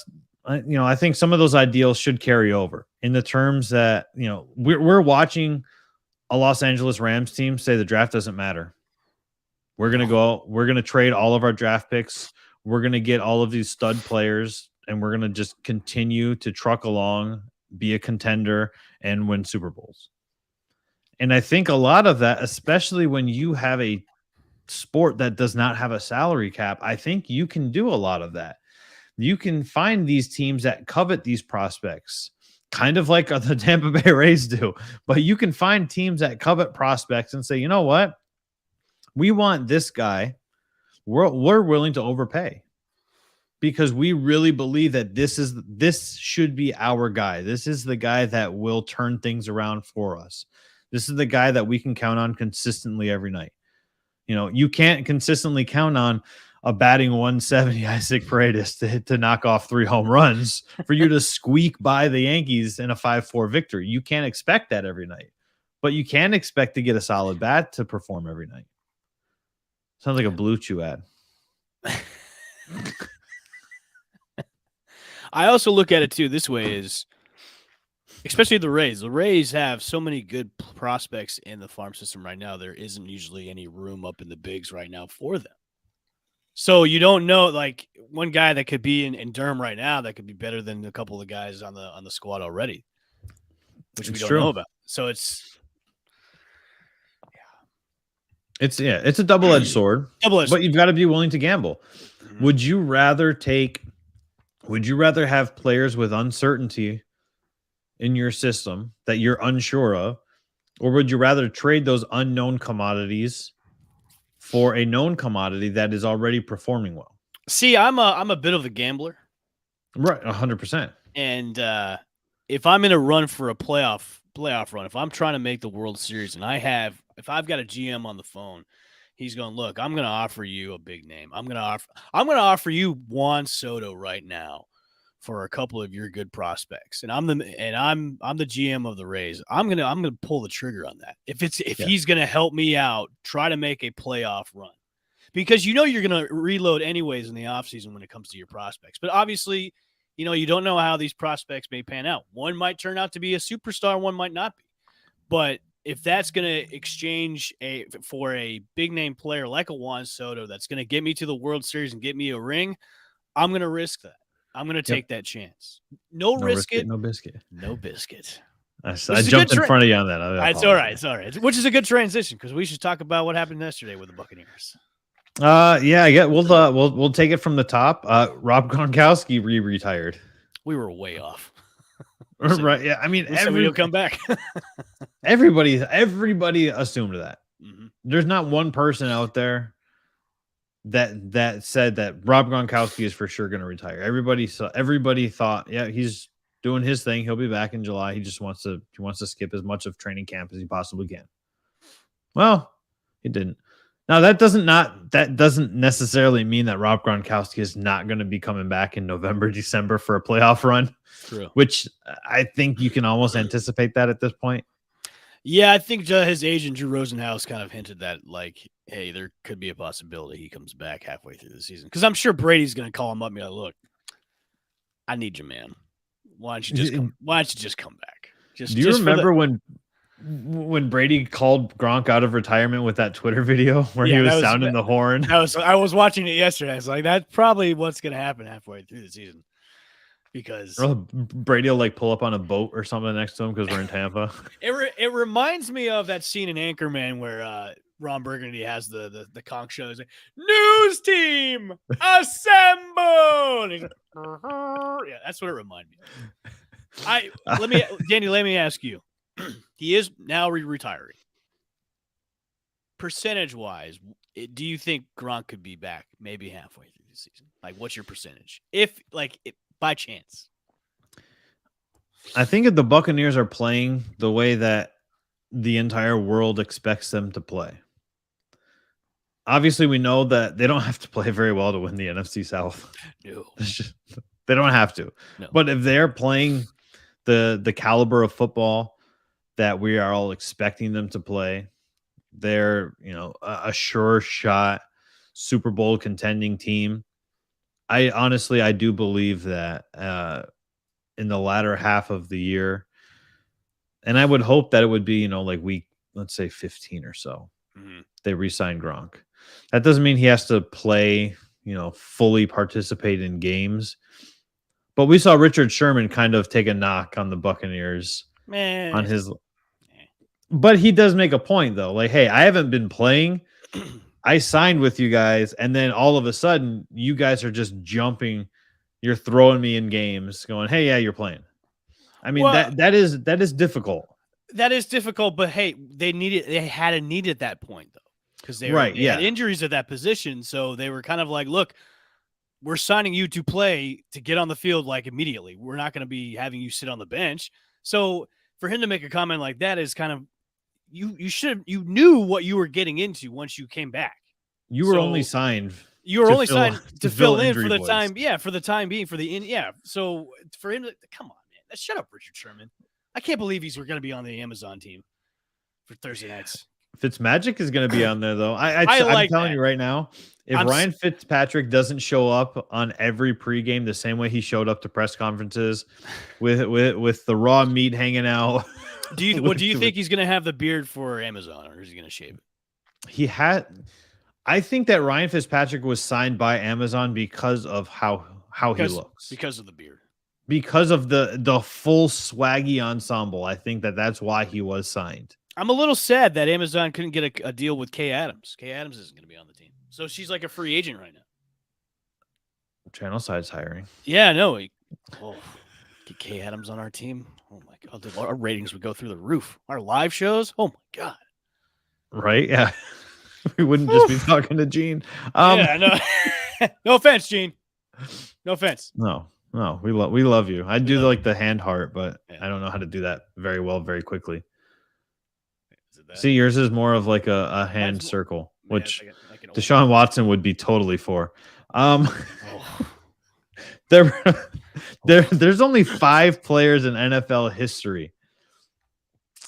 Speaker 1: I think some of those ideals should carry over in the terms that, we're watching a Los Angeles Rams team say the draft doesn't matter. We're going to trade all of our draft picks. We're going to get all of these stud players, and we're going to just continue to truck along, be a contender, and win Super Bowls. And I think a lot of that, especially when you have a sport that does not have a salary cap, I think you can do a lot of that. You can find these teams that covet these prospects, kind of like the Tampa Bay Rays do. But you can find teams that covet prospects and say, you know what? We want this guy. We're willing to overpay because we really believe that this should be our guy. This is the guy that will turn things around for us. This is the guy that we can count on consistently every night. You can't consistently count on a batting 170 Isaac Paredes to knock off 3 home runs for you to squeak by the Yankees in a 5-4 victory. You can't expect that every night, but you can expect to get a solid bat to perform every night. Sounds like a Blue Chew ad.
Speaker 3: I also look at it too this way is, especially the Rays. The Rays have so many good prospects in the farm system right now. There isn't usually any room up in the bigs right now for them. So you don't know, like one guy that could be in Durham right now that could be better than a couple of guys on the squad already, which we don't know about. So it's
Speaker 1: a double-edged sword. But you've got to be willing to gamble. Mm-hmm. Would you rather have players with uncertainty in your system that you're unsure of, or would you rather trade those unknown commodities for a known commodity that is already performing well?
Speaker 3: See, I'm a bit of a gambler.
Speaker 1: Right, 100%.
Speaker 3: And if I'm in a run for a playoff run, if I'm trying to make the World Series and if I've got a GM on the phone, he's going, look, I'm going to offer you a big name. I'm going to offer you Juan Soto right now for a couple of your good prospects, and I'm the GM of the Rays. I'm gonna pull the trigger on that. If he's gonna help me out, try to make a playoff run, because you're gonna reload anyways in the offseason when it comes to your prospects. But obviously, you don't know how these prospects may pan out. One might turn out to be a superstar, one might not be. But if that's going to exchange for a big name player like a Juan Soto that's going to get me to the World Series and get me a ring, I'm going to risk that. I'm going to take that chance. No risk it.
Speaker 1: No biscuit.
Speaker 3: No biscuit.
Speaker 1: I jumped in front of you on that.
Speaker 3: It's all right. It's all right. Which is a good transition because we should talk about what happened yesterday with the Buccaneers.
Speaker 1: Yeah. We'll take it from the top. Rob Gronkowski retired.
Speaker 3: We were way off.
Speaker 1: Right. Yeah. I mean,
Speaker 3: he'll come back.
Speaker 1: everybody assumed that.
Speaker 3: Mm-hmm.
Speaker 1: There's not one person out there that said that Rob Gronkowski is for sure going to retire. Everybody thought, yeah, he's doing his thing. He'll be back in July. He just wants to skip as much of training camp as he possibly can. Well, he didn't. Now that doesn't necessarily mean that Rob Gronkowski is not going to be coming back in November, December for a playoff run.
Speaker 3: True.
Speaker 1: Which I think you can almost anticipate that at this point.
Speaker 3: Yeah, I think his agent Drew Rosenhaus kind of hinted that, like, hey, there could be a possibility he comes back halfway through the season. Because I'm sure Brady's going to call him up and be like, look, I need you, man. Why don't you just come back? Do
Speaker 1: you remember when Brady called Gronk out of retirement with that Twitter video where he was sounding the horn?
Speaker 3: I was watching it yesterday. I was like, that's probably what's going to happen halfway through the season. Because
Speaker 1: Brady will pull up on a boat or something next to him because we're in Tampa.
Speaker 3: It reminds me of that scene in Anchorman where Ron Burgundy has the conch show. Like, news team assemble. Like, yeah, that's what it reminded me of. Danny, let me ask you. He is now retiring. Percentage wise, do you think Gronk could be back maybe halfway through the season? Like, what's your percentage? If by chance.
Speaker 1: I think if the Buccaneers are playing the way that the entire world expects them to play. Obviously, we know that they don't have to play very well to win the NFC South.
Speaker 3: No.
Speaker 1: They don't have to.
Speaker 3: No.
Speaker 1: But if they're playing the caliber of football that we are all expecting them to play, they're, a sure shot Super Bowl contending team. I do believe that in the latter half of the year, and I would hope that it would be, week, let's say 15 or so, they re-sign Gronk. That doesn't mean he has to play, fully participate in games. But we saw Richard Sherman kind of take a knock on the Buccaneers on his. But he does make a point, though. Like, hey, I haven't been playing. I signed with you guys, and then all of a sudden, you guys are just jumping. You're throwing me in games, going, "Hey, yeah, you're playing." I mean, that is difficult.
Speaker 3: That is difficult, but hey, they had a need at that point, though, because they had injuries at that position, so they were kind of like, "Look, we're signing you to play to get on the field immediately. We're not going to be having you sit on the bench." So for him to make a comment like that is kind of. You knew what you were getting into once you came back.
Speaker 1: You were only signed.
Speaker 3: You were only signed to fill in for the
Speaker 1: voids.
Speaker 3: time. Yeah, for the time being. So for him, come on, man. Shut up, Richard Sherman. I can't believe he's going to be on the Amazon team for Thursday nights.
Speaker 1: Fitzmagic is going to be on there, though. I'm telling you right now, if Ryan Fitzpatrick doesn't show up on every pregame the same way he showed up to press conferences with the raw meat hanging out.
Speaker 3: Do you think he's going to have the beard for Amazon, or is he going to shave it?
Speaker 1: I think that Ryan Fitzpatrick was signed by Amazon because of how he looks.
Speaker 3: Because of the beard.
Speaker 1: Because of the full swaggy ensemble. I think that's why he was signed.
Speaker 3: I'm a little sad that Amazon couldn't get a deal with Kay Adams. Kay Adams isn't going to be on the team. So she's like a free agent right now.
Speaker 1: Channelside's hiring.
Speaker 3: Yeah, no. Get Kay Adams on our team. Oh my God, our ratings would go through the roof. Our live shows. Oh my God.
Speaker 1: Right? Yeah. We wouldn't just be talking to Gene.
Speaker 3: No. No offense, Gene. No offense.
Speaker 1: No. We love you. I do the hand heart, but I don't know how to do that very well, very quickly. See, yours is more of a hand circle, which Deshaun Watson would be totally for. There's only 5 players in NFL history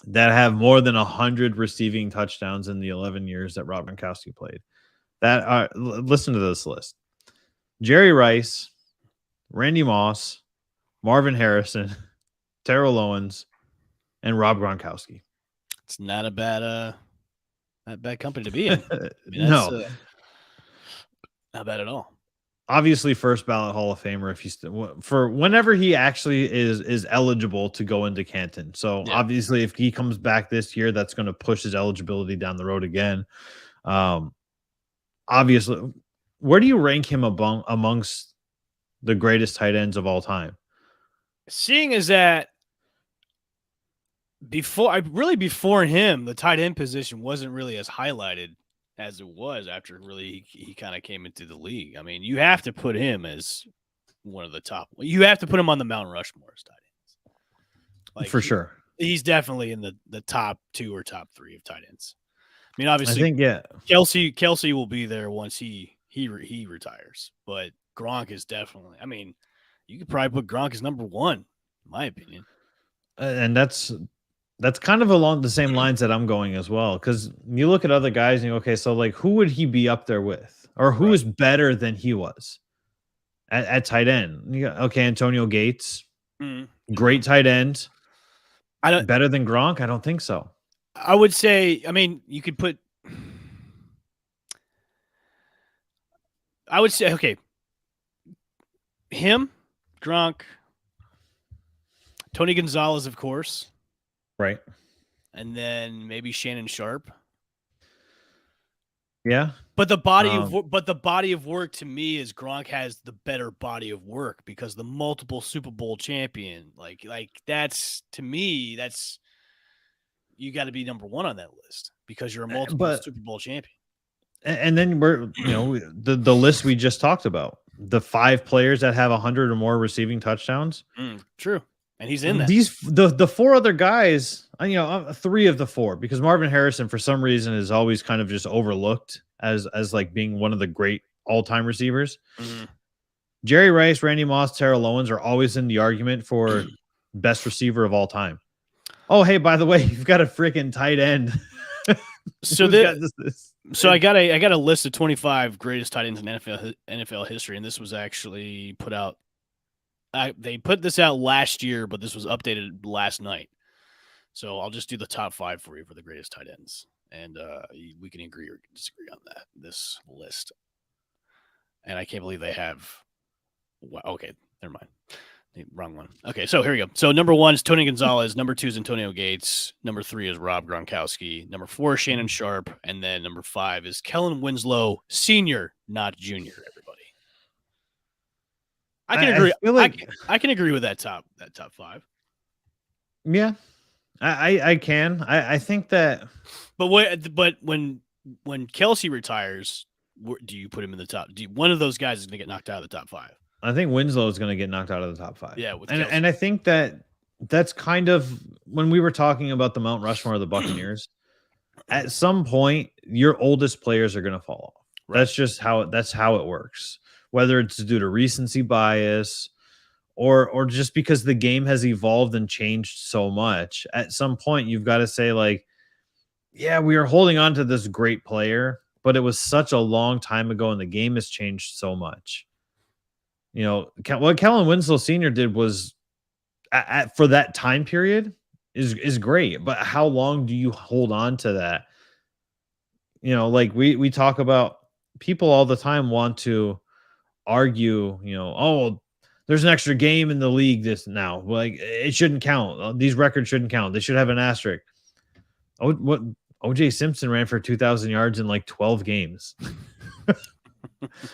Speaker 1: that have more than 100 receiving touchdowns in the 11 years that Rob Gronkowski played. Listen to this list: Jerry Rice, Randy Moss, Marvin Harrison, Terrell Owens, and Rob Gronkowski.
Speaker 3: It's not a bad company to be in.
Speaker 1: No,
Speaker 3: not bad at all.
Speaker 1: Obviously, first ballot Hall of Famer if he's for whenever he actually is eligible to go into Canton. So obviously, if he comes back this year, that's going to push his eligibility down the road again. Obviously, where do you rank him amongst the greatest tight ends of all time?
Speaker 3: Seeing as that before him, the tight end position wasn't really as highlighted as it was after really he kind of came into the league. I mean, you have to put him as one of the top. You have to put him on the Mount Rushmore as tight ends.
Speaker 1: For sure.
Speaker 3: He's definitely in the top 2 or top 3 of tight ends. I mean, obviously,
Speaker 1: I think
Speaker 3: Kelsey will be there once he retires, but Gronk is definitely. I mean, you could probably put Gronk as number 1, in my opinion.
Speaker 1: And that's kind of along the same lines that I'm going as well. Because you look at other guys and you go, okay, so like who would he be up there with? Or who is better than he was at tight end? You got, okay, Antonio Gates, great tight end. Better than Gronk? I don't think so.
Speaker 3: I would say, I mean, you could put. I would say, okay, him, Gronk, Tony Gonzalez, of course.
Speaker 1: Right.
Speaker 3: And then maybe Shannon Sharp.
Speaker 1: Yeah.
Speaker 3: But the body of work to me is Gronk has the better body of work because the multiple Super Bowl champion, like that's to me, that's you got to be number 1 on that list because you're a multiple Super Bowl champion.
Speaker 1: And then we're the list we just talked about, the 5 players that have 100 or more receiving touchdowns.
Speaker 3: True. And he's in that.
Speaker 1: The 4 other guys, 3 of the 4, because Marvin Harrison for some reason is always kind of just overlooked as like being one of the great all-time receivers. Jerry Rice, Randy Moss, Terrell Owens are always in the argument for best receiver of all time. Oh, hey, by the way, you've got a freaking tight end.
Speaker 3: So I got a list of 25 greatest tight ends in NFL history, and this was actually put out. They put this out last year, but this was updated last night. So I'll just do the top 5 for you for the greatest tight ends, and we can agree or disagree on this list. And I can't believe they have. Okay, never mind. Wrong one. Okay, so here we go. So number 1 is Tony Gonzalez. Number 2 is Antonio Gates. Number 3 is Rob Gronkowski. Number 4 is Shannon Sharp, and then number 5 is Kellen Winslow Sr., not Junior. Everybody. I can agree. I can agree with that top 5.
Speaker 1: Yeah, I can. I think that.
Speaker 3: But when Kelsey retires, do you put him in the top? One of those guys is going to get knocked out of the top 5?
Speaker 1: I think Winslow is going to get knocked out of the top 5.
Speaker 3: Yeah,
Speaker 1: and I think that's kind of when we were talking about the Mount Rushmore of the Buccaneers. At some point, your oldest players are going to fall off. Right. That's just how it works. Whether it's due to recency bias or just because the game has evolved and changed so much, at some point you've got to say like, yeah, we are holding on to this great player, but it was such a long time ago and the game has changed so much. What Kellen Winslow Sr. did was for that time period is great, but how long do you hold on to that? Like we talk about, people all the time want to argue, there's an extra game in the league this now. Like it shouldn't count. These records shouldn't count. They should have an asterisk. What OJ Simpson ran for 2,000 yards in like 12 games.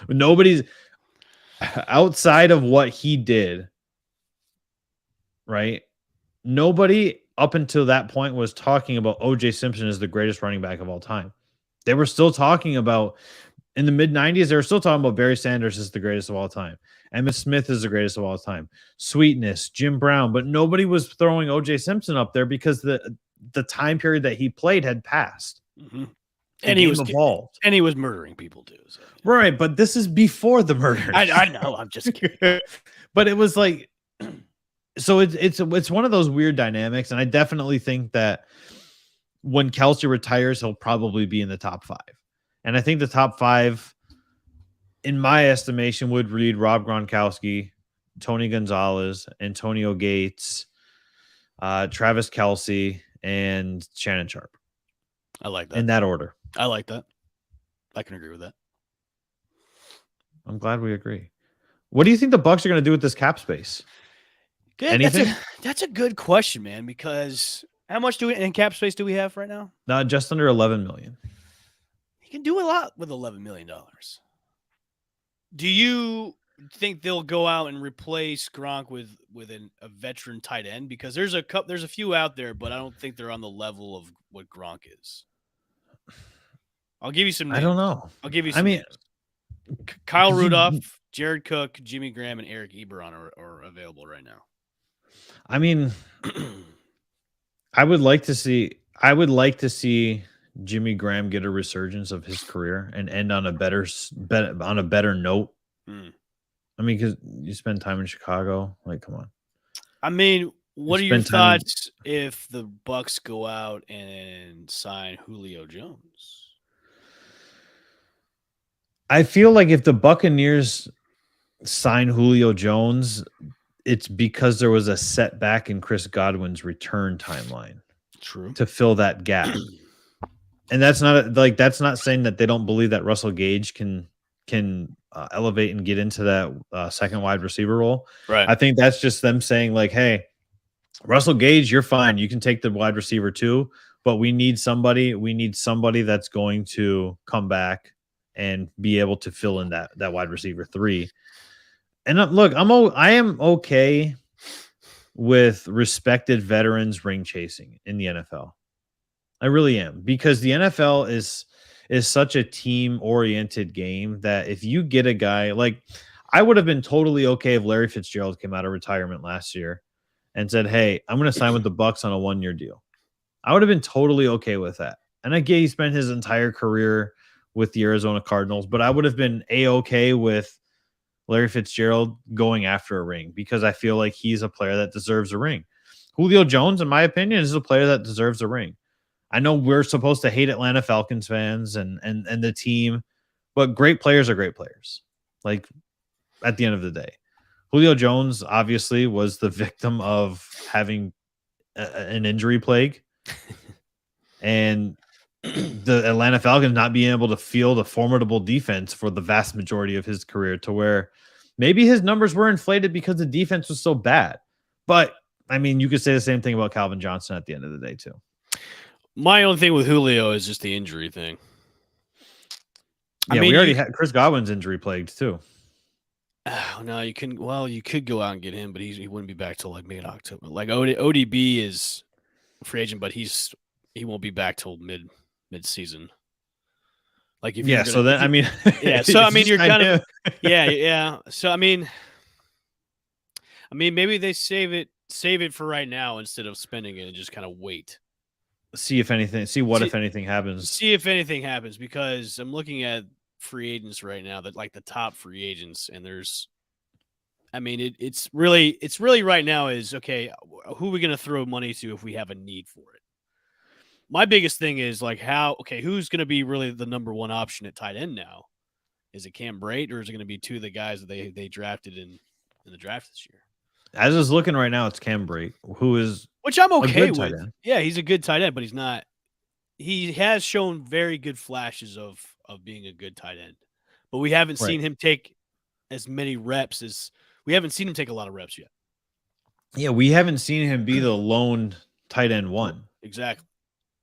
Speaker 1: Nobody's outside of what he did, right? Nobody up until that point was talking about OJ Simpson as the greatest running back of all time. They were still talking about, in the mid-90s, they were still talking about Barry Sanders as the greatest of all time. Emmitt Smith is the greatest of all time. Sweetness, Jim Brown, but nobody was throwing OJ Simpson up there because the time period that he played had passed.
Speaker 3: Mm-hmm.
Speaker 1: the game evolved.
Speaker 3: And he was murdering people too. So.
Speaker 1: Right, but this is before the murders.
Speaker 3: I know. I'm just kidding.
Speaker 1: But it was like, so it's one of those weird dynamics, and I definitely think that when Kelsey retires, he'll probably be in the top 5. And I think the top 5, in my estimation, would read Rob Gronkowski, Tony Gonzalez, Antonio Gates, Travis Kelce, and Shannon Sharp.
Speaker 3: I like that.
Speaker 1: In that order.
Speaker 3: I like that. I can agree with that.
Speaker 1: I'm glad we agree. What do you think the Bucs are going to do with this cap space?
Speaker 3: Good.
Speaker 1: Anything?
Speaker 3: That's a good question, man, because how much in cap space do we have right now?
Speaker 1: Just under 11 million.
Speaker 3: You can do a lot with $11 million. Do you think they'll go out and replace Gronk with a veteran tight end? Because there's a few out there, but I don't think they're on the level of what Gronk is. I'll give you some names.
Speaker 1: I don't know.
Speaker 3: I'll give you some names. Kyle Rudolph, Jared Cook, Jimmy Graham, and Eric Ebron are available right now.
Speaker 1: I mean, I would like to see Jimmy Graham get a resurgence of his career and end on a better note. I mean, because you spend time in Chicago, like, come on.
Speaker 3: I mean, what are your thoughts if the Bucs go out and sign Julio Jones?
Speaker 1: I feel like if the Buccaneers sign Julio Jones, it's because there was a setback in Chris Godwin's return timeline.
Speaker 3: True.
Speaker 1: To fill that gap. And that's not saying that they don't believe that Russell Gage can elevate and get into that second wide receiver role.
Speaker 3: Right.
Speaker 1: I think that's just them saying like, hey, Russell Gage, you're fine. You can take the wide receiver too, but we need somebody that's going to come back and be able to fill in that wide receiver 3. And look, I am okay with respected veterans ring chasing in the NFL. I really am, because the NFL is such a team oriented game that if you get a guy like, I would have been totally okay if Larry Fitzgerald came out of retirement last year and said, hey, I'm going to sign with the Bucs on a 1-year deal. I would have been totally okay with that. And I get he spent his entire career with the Arizona Cardinals, but I would have been A-okay with Larry Fitzgerald going after a ring, because I feel like he's a player that deserves a ring. Julio Jones, in my opinion, is a player that deserves a ring. I know we're supposed to hate Atlanta Falcons fans and the team, but great players are great players. Like, at the end of the day, Julio Jones obviously was the victim of having an injury plague and the Atlanta Falcons not being able to field a formidable defense for the vast majority of his career, to where maybe his numbers were inflated because the defense was so bad. But I mean, you could say the same thing about Calvin Johnson at the end of the day too.
Speaker 3: My only thing with Julio is just the injury thing.
Speaker 1: Yeah, we already had Chris Godwin's injury plagued too.
Speaker 3: Oh, no, you couldn't. Well, you could go out and get him, but he wouldn't be back till like mid-October. Like ODB is free agent, but he won't be back till mid-season. Like if
Speaker 1: so then I mean,
Speaker 3: yeah. So I mean, you're kind of yeah. So I mean, maybe they save it for right now instead of spending it and just kind of wait.
Speaker 1: See if anything happens.
Speaker 3: See if anything happens, because I'm looking at free agents right now, that like the top free agents, and there's, I mean, it's really right now is, okay, who are we going to throw money to if we have a need for it? My biggest thing is like who's going to be really the number one option at tight end now? Is it Cam Brate, or is it going to be two of the guys that they drafted in the draft this year?
Speaker 1: As is looking right now, it's Cam Brate,
Speaker 3: which I'm okay with. Yeah, he's a good tight end, but he's not. He has shown very good flashes of being a good tight end, but we haven't seen him take as many reps as we haven't seen him take a lot of reps yet.
Speaker 1: Yeah, we haven't seen him be the lone tight end one.
Speaker 3: Exactly.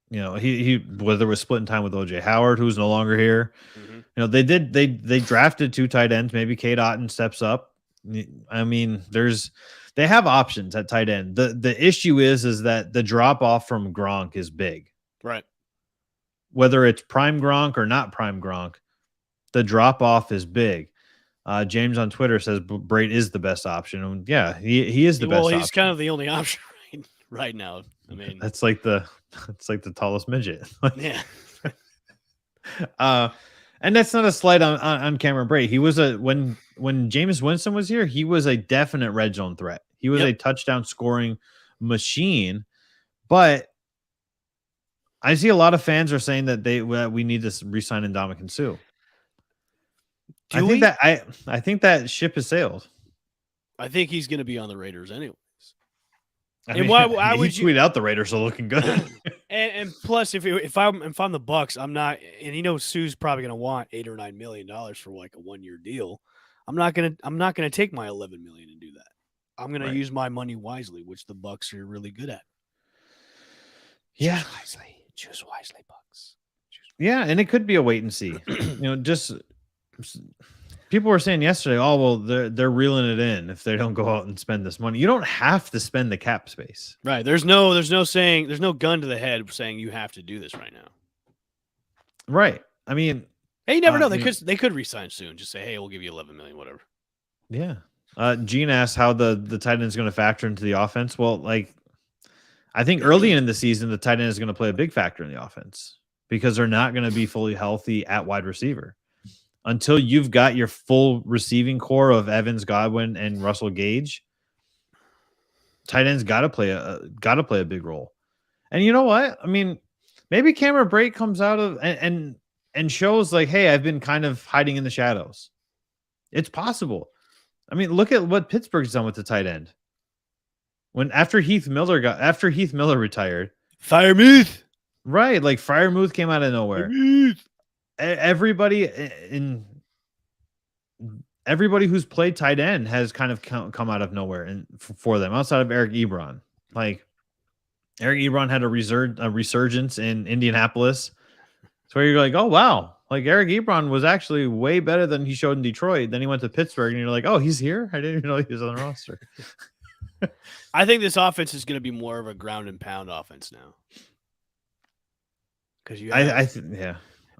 Speaker 1: You know, he whether it was splitting time with OJ Howard, who's no longer here. Mm-hmm. You know, they drafted 2 tight ends. Maybe Cade Otton steps up. I mean, they have options at tight end. The issue is that the drop off from Gronk is big.
Speaker 3: Right.
Speaker 1: Whether it's prime Gronk or not prime Gronk, the drop off is big. James on Twitter says Brate is the best option. And yeah, he is the best option.
Speaker 3: Well, he's kind of the only option right now. I mean,
Speaker 1: it's like the tallest midget.
Speaker 3: Yeah.
Speaker 1: And that's not a slight on Cameron Brate. He was when Jameis Winston was here, he was a definite red zone threat. He was a touchdown scoring machine. But I see a lot of fans are saying that we need to re-sign Ndamukong Suh. I think that ship has sailed.
Speaker 3: I think he's going to be on the Raiders anyways.
Speaker 1: I mean, why would you tweet out the Raiders are looking good?
Speaker 4: and plus, if I'm the Bucks, I'm not, and Suh's probably going to want $8 or $9 million for like a 1-year deal. I'm not gonna take my $11 million and do that. I'm gonna use my money wisely, which the Bucks are really good at.
Speaker 1: Yeah,
Speaker 4: choose wisely, Bucks.
Speaker 1: Yeah, and it could be a wait and see. Just people were saying yesterday, oh well, they're reeling it in if they don't go out and spend this money. You don't have to spend the cap space.
Speaker 3: Right. There's no gun to the head saying you have to do this right now.
Speaker 1: Right. I mean,
Speaker 3: hey, you never know. They could resign soon. Just say, hey, we'll give you $11 million, whatever.
Speaker 1: Yeah. Gene asked how the tight end is going to factor into the offense. Well, like I think early in the season, the tight end is going to play a big factor in the offense because they're not going to be fully healthy at wide receiver. Until you've got your full receiving core of Evans, Godwin, and Russell Gage, tight ends got to play a big role. And you know what? I mean, maybe Cameron Brate comes out of and shows like, hey, I've been kind of hiding in the shadows. It's possible. I mean, look at what Pittsburgh's done with the tight end. After Heath Miller retired,
Speaker 3: Freiermuth,
Speaker 1: right? Like Freiermuth came out of nowhere. Everybody who's played tight end has kind of come out of nowhere and for them outside of Eric Ebron. Like Eric Ebron had a resurgence in Indianapolis. So you're like, oh wow, like Eric Ebron was actually way better than he showed in Detroit. Then he went to Pittsburgh and you're like, oh, he's here. I didn't even know he was on the roster.
Speaker 3: I think this offense is going to be more of a ground and pound offense now. Because
Speaker 1: yeah.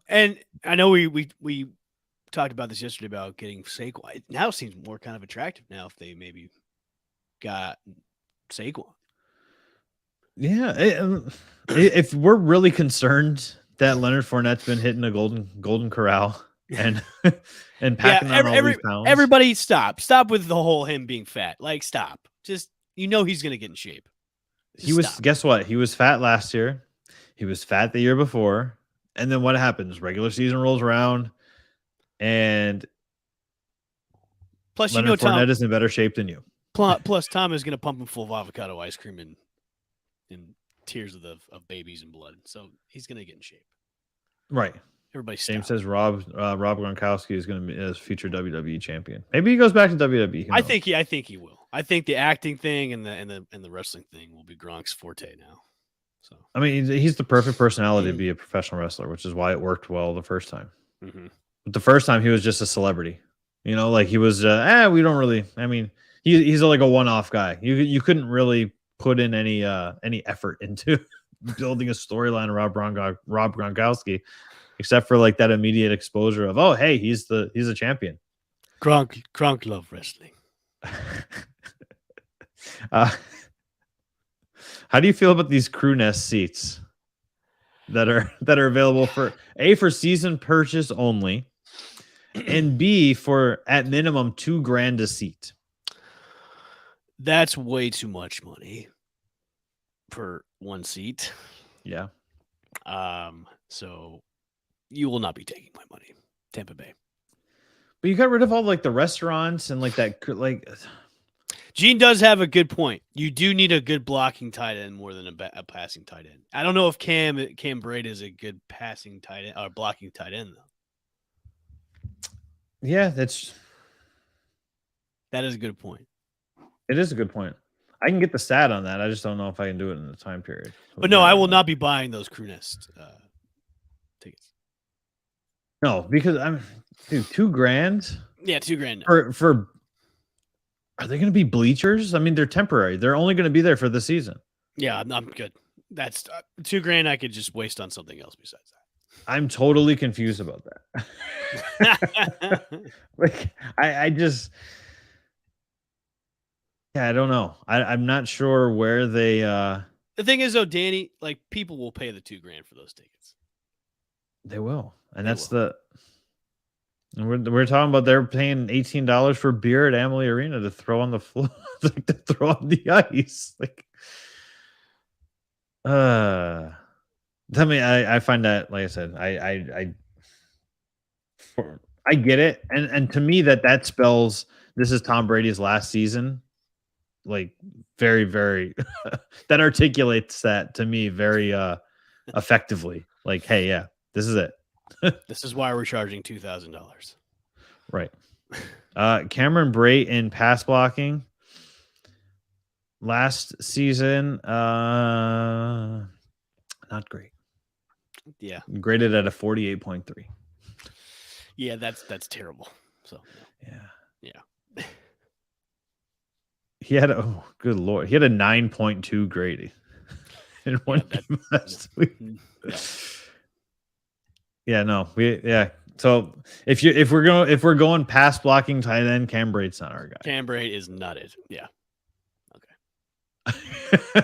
Speaker 3: And I know we talked about this yesterday about getting Saquon. It now seems more kind of attractive now if they maybe got Saquon.
Speaker 1: Yeah, if we're really concerned that Leonard Fournette's been hitting a golden corral and packing on all these pounds,
Speaker 3: everybody stop with the whole him being fat. Like stop. Just he's going to get in shape.
Speaker 1: Guess what? He was fat last year. He was fat the year before. And then what happens? Regular season rolls around, and
Speaker 3: plus,
Speaker 1: Leonard Fournette is in better shape than you.
Speaker 3: Plus, Tom is going to pump him full of avocado ice cream and tears of babies and blood. So he's going to get in shape.
Speaker 1: Right.
Speaker 3: Everybody stop.
Speaker 1: James says Rob Gronkowski is going to be as future WWE champion. Maybe he goes back to WWE.
Speaker 3: I think he will. I think the acting thing and the wrestling thing will be Gronk's forte now. So
Speaker 1: I mean, he's the perfect personality to be a professional wrestler, which is why it worked well the first time.
Speaker 3: Mm-hmm.
Speaker 1: But the first time he was just a celebrity, like he was. We don't really. I mean, he's like a one-off guy. You couldn't really put in any effort into building a storyline around Rob Gronkowski, except for like that immediate exposure of, oh, hey, he's a champion.
Speaker 3: Gronk love wrestling.
Speaker 1: How do you feel about these crew nest seats that are available for season purchase only, and B for at minimum $2,000 a seat?
Speaker 3: That's way too much money per one seat.
Speaker 1: Yeah.
Speaker 3: So you will not be taking my money, Tampa Bay.
Speaker 1: But you got rid of all like the restaurants and like that, like.
Speaker 3: Gene does have a good point. You do need a good blocking tight end more than a passing tight end. I don't know if Cam Brate is a good passing tight end or blocking tight end though.
Speaker 1: Yeah,
Speaker 3: that is a good point.
Speaker 1: It is a good point. I can get the stat on that. I just don't know if I can do it in the time period.
Speaker 3: But no, I will not be buying those crew nest tickets.
Speaker 1: No, because $2,000.
Speaker 3: Yeah, $2,000
Speaker 1: for. Are they going to be bleachers? I mean, they're temporary. They're only going to be there for the season.
Speaker 3: Yeah, I'm good. That's $2,000 I could just waste on something else besides that.
Speaker 1: I'm totally confused about that. Like, I just, I don't know. I'm not sure where they.
Speaker 3: The thing is, though, Danny, like people will pay the $2,000 for those tickets.
Speaker 1: They will. And
Speaker 3: They
Speaker 1: that's
Speaker 3: will.
Speaker 1: we're talking about they're paying $18 for beer at Amalie Arena to throw on the floor, like to throw on the ice. Like, I find that, like I said, I get it. And to me that spells this is Tom Brady's last season. Like very, very that articulates that to me very effectively. Like, hey, yeah, this is it.
Speaker 3: This is why we're charging $2,000.
Speaker 1: Right. Cameron Brate in pass blocking last season, not great.
Speaker 3: Yeah.
Speaker 1: Graded at a 48.3.
Speaker 3: Yeah, that's terrible. So
Speaker 1: Yeah.
Speaker 3: yeah.
Speaker 1: He had good Lord. He had a 9.2 grade in one game last week.
Speaker 3: Yeah.
Speaker 1: Yeah, no. So if we're going pass blocking tight end, Cam Brate's not our guy.
Speaker 3: Cam Brate is nutted. Yeah.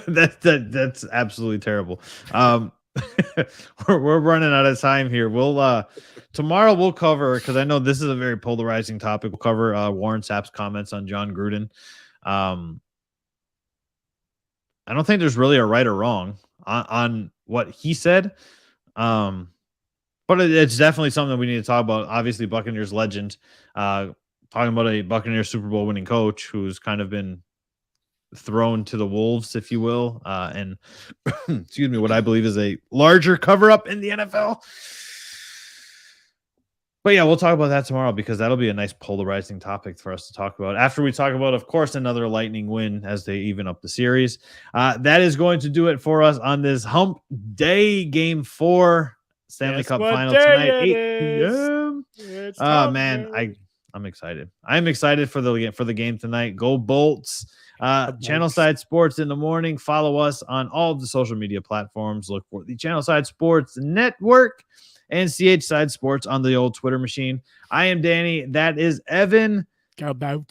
Speaker 1: That's absolutely terrible. We're running out of time here. We'll tomorrow we'll cover, because I know this is a very polarizing topic. We'll cover Warren Sapp's comments on Jon Gruden. I don't think there's really a right or wrong on what he said. But it's definitely something that we need to talk about. Obviously, Buccaneers legend, talking about a Buccaneers Super Bowl winning coach who's kind of been thrown to the wolves, if you will, and excuse me, what I believe is a larger cover up in the NFL. But yeah, we'll talk about that tomorrow, because that'll be a nice polarizing topic for us to talk about after we talk about, of course, another Lightning win as they even up the series. That is going to do it for us on this Hump Day Game 4 Stanley Cup Final tonight, 8 p.m. Oh man, I'm excited. I'm excited for the game tonight. Go Bolts! Channelside Sports in the morning. Follow us on all of the social media platforms. Look for the Channelside Sports Network and CH Side Sports on the old Twitter machine. I am Danny. That is Evan.
Speaker 4: Go Bolts.